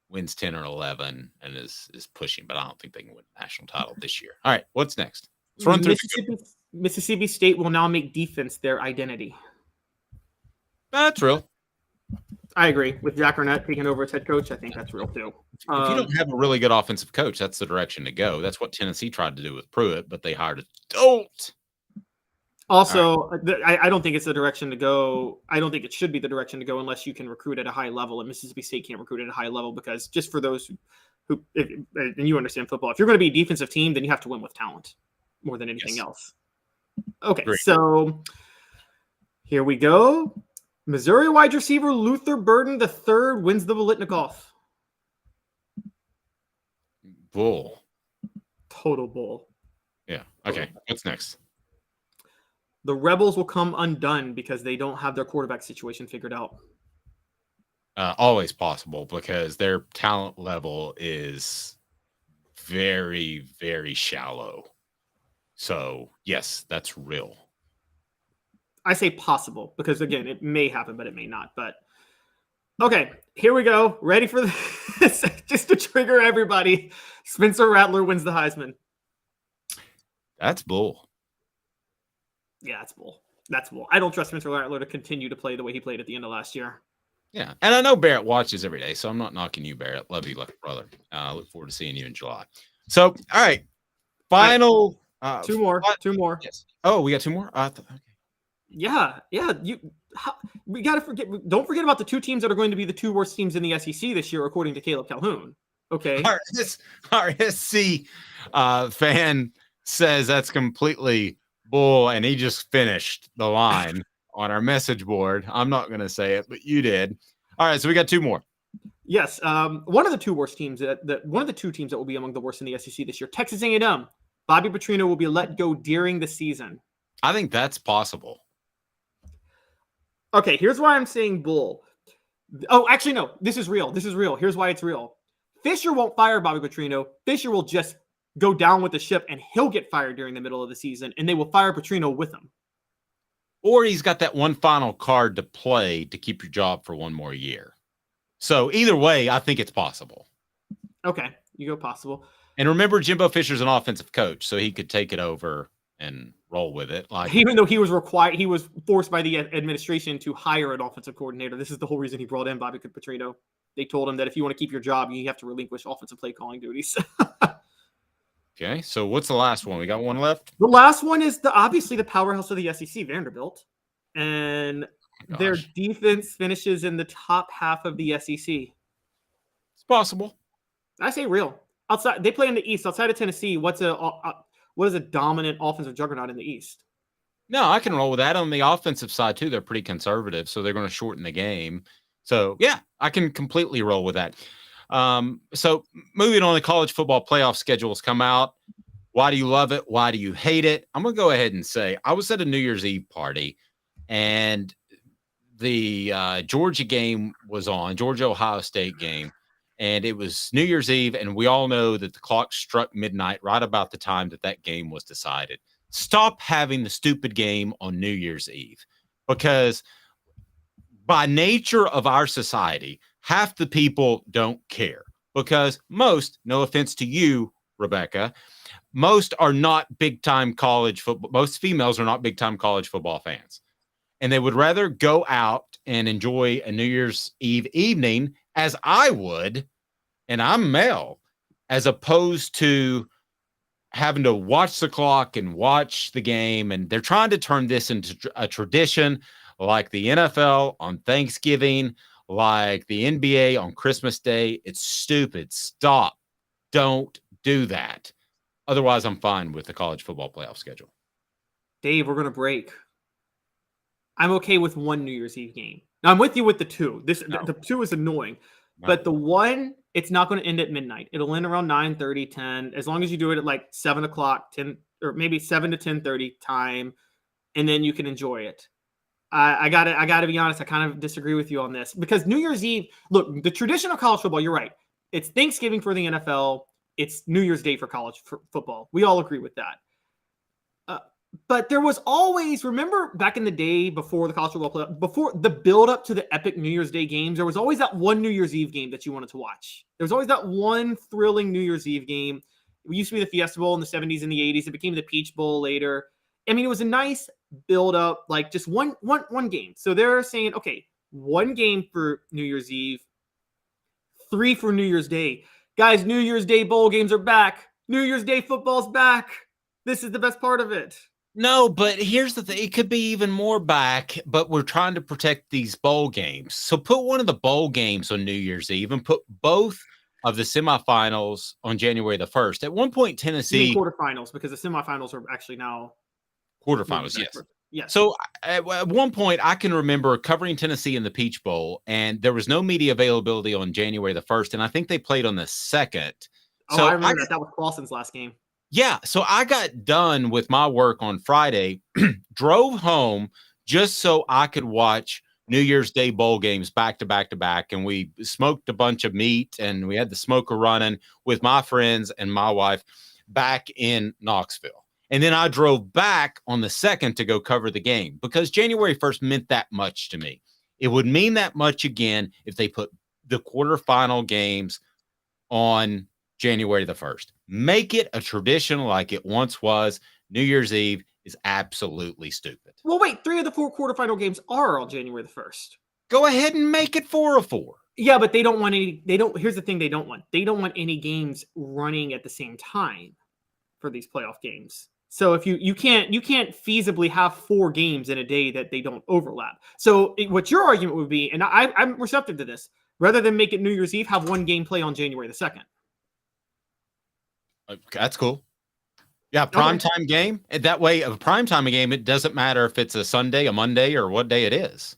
wins 10 or 11 and is pushing, but I don't think they can win the national title this year. All right, what's next? Let's run through Mississippi State will now make defense their identity. That's real. I agree. With Jack Arnett taking over as head coach, I think that's real too. If you don't have a really good offensive coach, that's the direction to go. That's what Tennessee tried to do with Pruitt, but they hired a dolt. Also, right. I don't think it's the direction to go. I don't think it should be the direction to go unless you can recruit at a high level. And Mississippi State can't recruit at a high level because just for those who and you understand football, if you're going to be a defensive team, then you have to win with talent more than anything else. Okay, great. So here we go. Missouri wide receiver Luther Burden III wins the Biletnikoff. Bull. Total bull. Yeah. Okay. What's next? The Rebels will come undone because they don't have their quarterback situation figured out. Always possible because their talent level is very, very shallow. So, yes, that's real. I say possible because, again, it may happen, but it may not. But, okay, here we go. Ready for this? Just to trigger everybody. Spencer Rattler wins the Heisman. That's bull. Yeah, that's bull. That's bull. I don't trust Spencer Rattler to continue to play the way he played at the end of last year. Yeah, and I know Barrett watches every day, so I'm not knocking you, Barrett. Love you, brother. Look forward to seeing you in July. So, all right, final two more. Yes. Oh, we got two more. Okay. Yeah. We got to forget. Don't forget about the two teams that are going to be the two worst teams in the SEC this year, according to Caleb Calhoun. Okay. Our SC fan says that's completely bull, and he just finished the line on our message board. I'm not going to say it, but you did. All right, so we got two more. Yes, one of the two worst teams one of the two teams that will be among the worst in the SEC this year, Texas A&M. Bobby Petrino will be let go during the season. I think that's possible. Okay, here's why I'm saying bull. Oh, actually, no. This is real. Here's why it's real. Fisher won't fire Bobby Petrino. Fisher will just go down with the ship, and he'll get fired during the middle of the season, and they will fire Petrino with him. Or he's got that one final card to play to keep your job for one more year. So either way, I think it's possible. Okay, you go possible. And remember, Jimbo Fisher's an offensive coach, so he could take it over and roll with it. Like, even though he was forced by the administration to hire an offensive coordinator. This is the whole reason he brought in Bobby Petrino. They told him that if you want to keep your job, you have to relinquish offensive play calling duties. Okay, so what's the last one? We got one left? The last one is obviously the powerhouse of the SEC, Vanderbilt. And their defense finishes in the top half of the SEC. It's possible. I say real. Outside, they play in the East. Outside of Tennessee, what is a dominant offensive juggernaut in the East? No, I can roll with that. On the offensive side, too, they're pretty conservative, so they're going to shorten the game. So, yeah, I can completely roll with that. So moving on, the college football playoff schedules come out. Why do you love it? Why do you hate it? I'm going to go ahead and say I was at a New Year's Eve party, and the Georgia game was on, Georgia-Ohio State game, and it was New Year's Eve, and we all know that the clock struck midnight right about the time that game was decided. Stop having the stupid game on New Year's Eve, because by nature of our society, half the people don't care, because most, no offense to you, Rebecca, most are not big-time college football. Most females are not big-time college football fans. And they would rather go out and enjoy a New Year's Eve evening, as I would, and I'm male, as opposed to having to watch the clock and watch the game. And they're trying to turn this into a tradition like the NFL on Thanksgiving, like the NBA on Christmas Day. It's stupid. Stop. Don't do that. Otherwise, I'm fine with the college football playoff schedule. Dave, we're going to break. I'm okay with one New Year's Eve game. Now, I'm with you with the two. The two is annoying. No. But the one, it's not going to end at midnight. It'll end around 9:30, 10, as long as you do it at like 7 o'clock, 10, or maybe 7 to 10:30 time, and then you can enjoy it. I gotta be honest, I kind of disagree with you on this, because New Year's Eve, look, the tradition of college football, you're right. It's Thanksgiving for the NFL. It's New Year's Day for college football. We all agree with that. But there was always, remember back in the day before the college football playoff, before the build up to the epic New Year's Day games, there was always that one New Year's Eve game that you wanted to watch. There was always that one thrilling New Year's Eve game. It used to be the Fiesta Bowl in the 70s and the 80s. It became the Peach Bowl later. I mean, it was a nice build up, like just one game. So they're saying, okay, one game for New Year's Eve, 3 for New Year's Day. Guys, New Year's Day bowl games are back. New Year's Day football's back. This is the best part of it. No, but here's the thing. It could be even more back, but we're trying to protect these bowl games. So put one of the bowl games on New Year's Eve and put both of the semifinals on January the 1st. At one point, Tennessee... quarterfinals, because the semifinals are actually now... Quarterfinals, yes. Yes. So at one point, I can remember covering Tennessee in the Peach Bowl, and there was no media availability on January the 1st, and I think they played on the 2nd. Oh, so I remember that. That was Clausen's last game. Yeah, so I got done with my work on Friday, drove home just so I could watch New Year's Day bowl games back to back to back, and we smoked a bunch of meat, and we had the smoker running with my friends and my wife back in Knoxville. And then I drove back on the 2nd to go cover the game, because January 1st meant that much to me. It would mean that much again if they put the quarterfinal games on January the 1st. Make it a tradition like it once was. New Year's Eve is absolutely stupid. Well, wait, 3 of the 4 quarterfinal games are on January the 1st. Go ahead and make it 4-4. Yeah, but they don't want any. They don't. Here's the thing: they don't want. They don't want any games running at the same time for these playoff games. So if you can't feasibly have 4 games in a day that they don't overlap. So what your argument would be, and I'm receptive to this, rather than make it New Year's Eve, have one game play on January the 2nd. That's cool. Yeah, primetime game. That way, a primetime game, it doesn't matter if it's a Sunday, a Monday, or what day it is.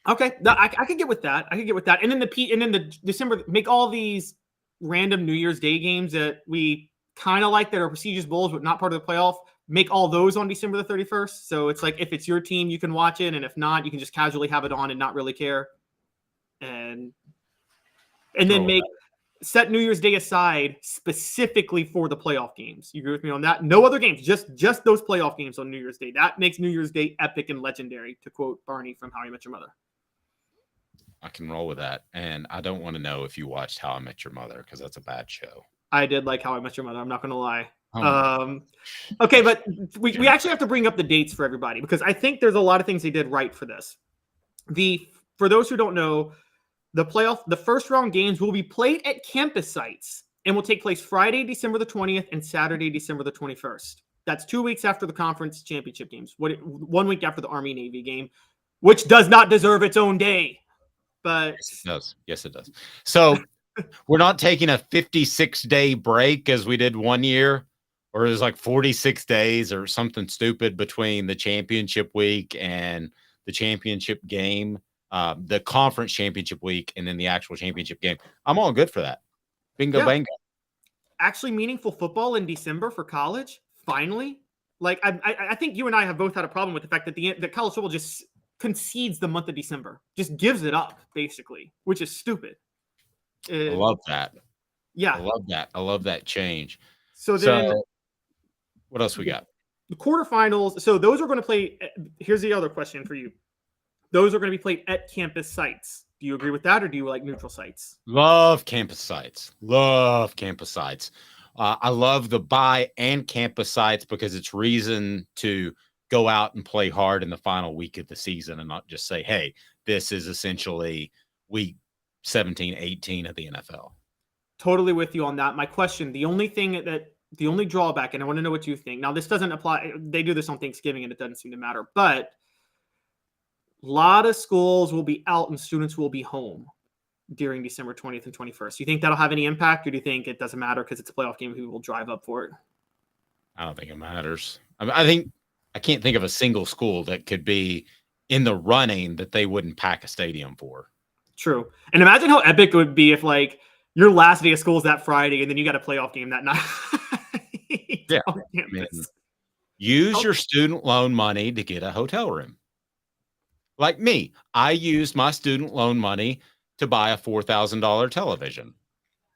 Okay, I could get with that. And then the December, make all these random New Year's Day games that we kind of like that are prestigious bowls but not part of the playoff. Make all those on December the 31st. So it's like if it's your team, you can watch it, and if not, you can just casually have it on and not really care. And then set New Year's Day aside specifically for the playoff games. You agree with me on that? No other games, just those playoff games on New Year's Day. That makes New Year's Day epic and legendary, to quote Barney from How I Met Your Mother. I can roll with that. And I don't want to know if you watched How I Met Your Mother, because that's a bad show. I did like How I Met Your Mother. I'm not going to lie. Okay, but we actually have to bring up the dates for everybody, because I think there's a lot of things they did right for this. For those who don't know, the first round games will be played at campus sites and will take place Friday, December the 20th and Saturday, December the 21st. That's 2 weeks after the conference championship games. 1 week after the Army-Navy game, which does not deserve its own day. But yes, it does. Yes, it does. So we're not taking a 56-day break as we did one year, or it was like 46 days or something stupid between the championship week and the championship game, the conference championship week, and then the actual championship game. I'm all good for that. Bingo, bango. Actually, meaningful football in December for college, finally. Like I think you and I have both had a problem with the fact that the college football just concedes the month of December, just gives it up basically, which is stupid. I love that. Yeah, I love that change. So then, what else we got? The quarterfinals. So those are going to play. Here's the other question for you. Those are going to be played at campus sites. Do you agree with that, or do you like neutral sites? Love campus sites. I love the bye and campus sites because it's reason to go out and play hard in the final week of the season and not just say, hey, this is essentially week 17, 18 of the NFL. Totally with you on that. My question, the only drawback, and I want to know what you think. Now, this doesn't apply. They do this on Thanksgiving and it doesn't seem to matter, but a lot of schools will be out and students will be home during December 20th and 21st. Do you think that'll have any impact, or do you think it doesn't matter because it's a playoff game and people will drive up for it? I don't think it matters. I can't think of a single school that could be in the running that they wouldn't pack a stadium for. True. And imagine how epic it would be if, like, your last day of school is that Friday and then you got a playoff game that night. Yeah. Use your student loan money to get a hotel room. Like me, I used my student loan money to buy a $4,000 television.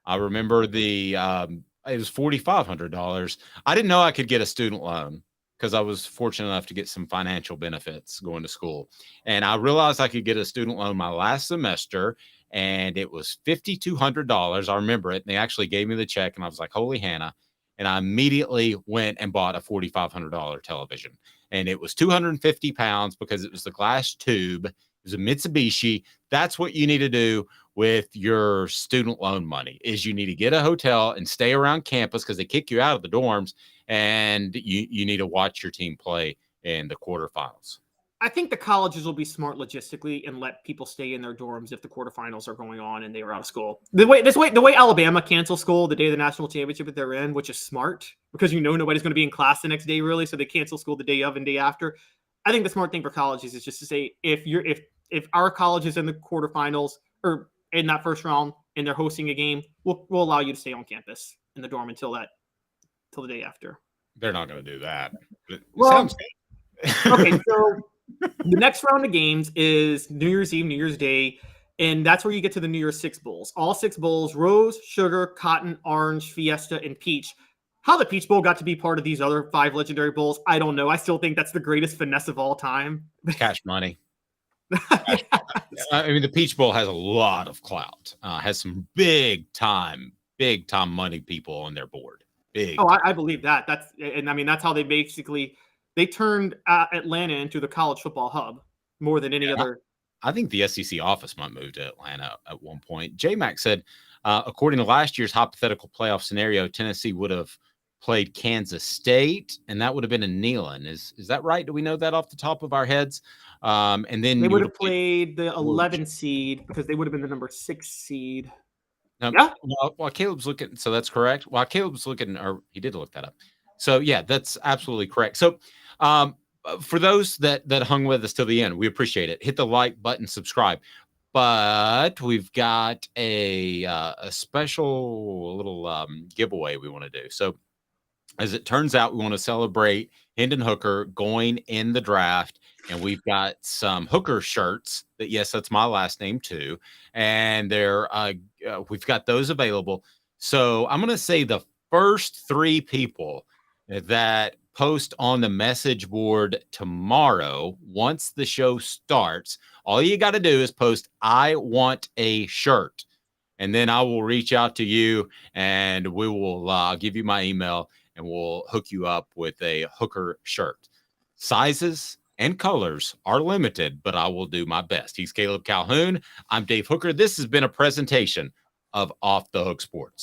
I remember it was $4,500. I didn't know I could get a student loan because I was fortunate enough to get some financial benefits going to school. And I realized I could get a student loan my last semester, and it was $5,200. I remember it. And they actually gave me the check, and I was like, holy Hannah. And I immediately went and bought a $4,500 television. And it was 250 pounds because it was the glass tube. It was a Mitsubishi. That's what you need to do with your student loan money, is you need to get a hotel and stay around campus because they kick you out of the dorms, and you need to watch your team play in the quarterfinals. I think the colleges will be smart logistically and let people stay in their dorms if the quarterfinals are going on and they were out of school. The way Alabama cancels school the day of the national championship that they're in, which is smart because nobody's going to be in class the next day really, so they cancel school the day of and day after. I think the smart thing for colleges is just to say if our college is in the quarterfinals or in that first round and they're hosting a game, we'll allow you to stay on campus in the dorm until the day after. They're not going to do that. Sounds good. Okay, so the next round of games is New Year's Eve, New Year's Day, and that's where you get to the New Year's 6 bowls. All 6 bowls: rose, sugar, cotton, orange, fiesta, and peach. How the Peach Bowl got to be part of these other 5 legendary bowls, I don't know. I still think that's the greatest finesse of all time. Cash money. I mean, the Peach Bowl has a lot of clout. Has some big time money people on their board. I believe that. That's how they turned Atlanta into the college football hub more than any other I think the SEC office might move to Atlanta at one point. J-Mac said, according to last year's hypothetical playoff scenario, Tennessee would have played Kansas State, and that would have been in Neyland. Is that right? Do we know that off the top of our heads? And then they would have played the 11 seed because they would have been the number 6 seed. Yeah. While Caleb's looking, so that's correct. While Caleb's looking, or he did look that up. So yeah, that's absolutely correct. So for those that hung with us till the end, we appreciate it. Hit the like button, subscribe. But we've got a special little giveaway we want to do. So as it turns out, we want to celebrate Hendon Hooker going in the draft. And we've got some Hooker shirts that, yes, that's my last name too. And we've got those available. So I'm going to say the first 3 people that post on the message board tomorrow, once the show starts, all you got to do is post, "I want a shirt." And then I will reach out to you and we will give you my email and we'll hook you up with a Hooker shirt. Sizes and colors are limited, but I will do my best. He's Caleb Calhoun. I'm Dave Hooker. This has been a presentation of Off the Hook Sports.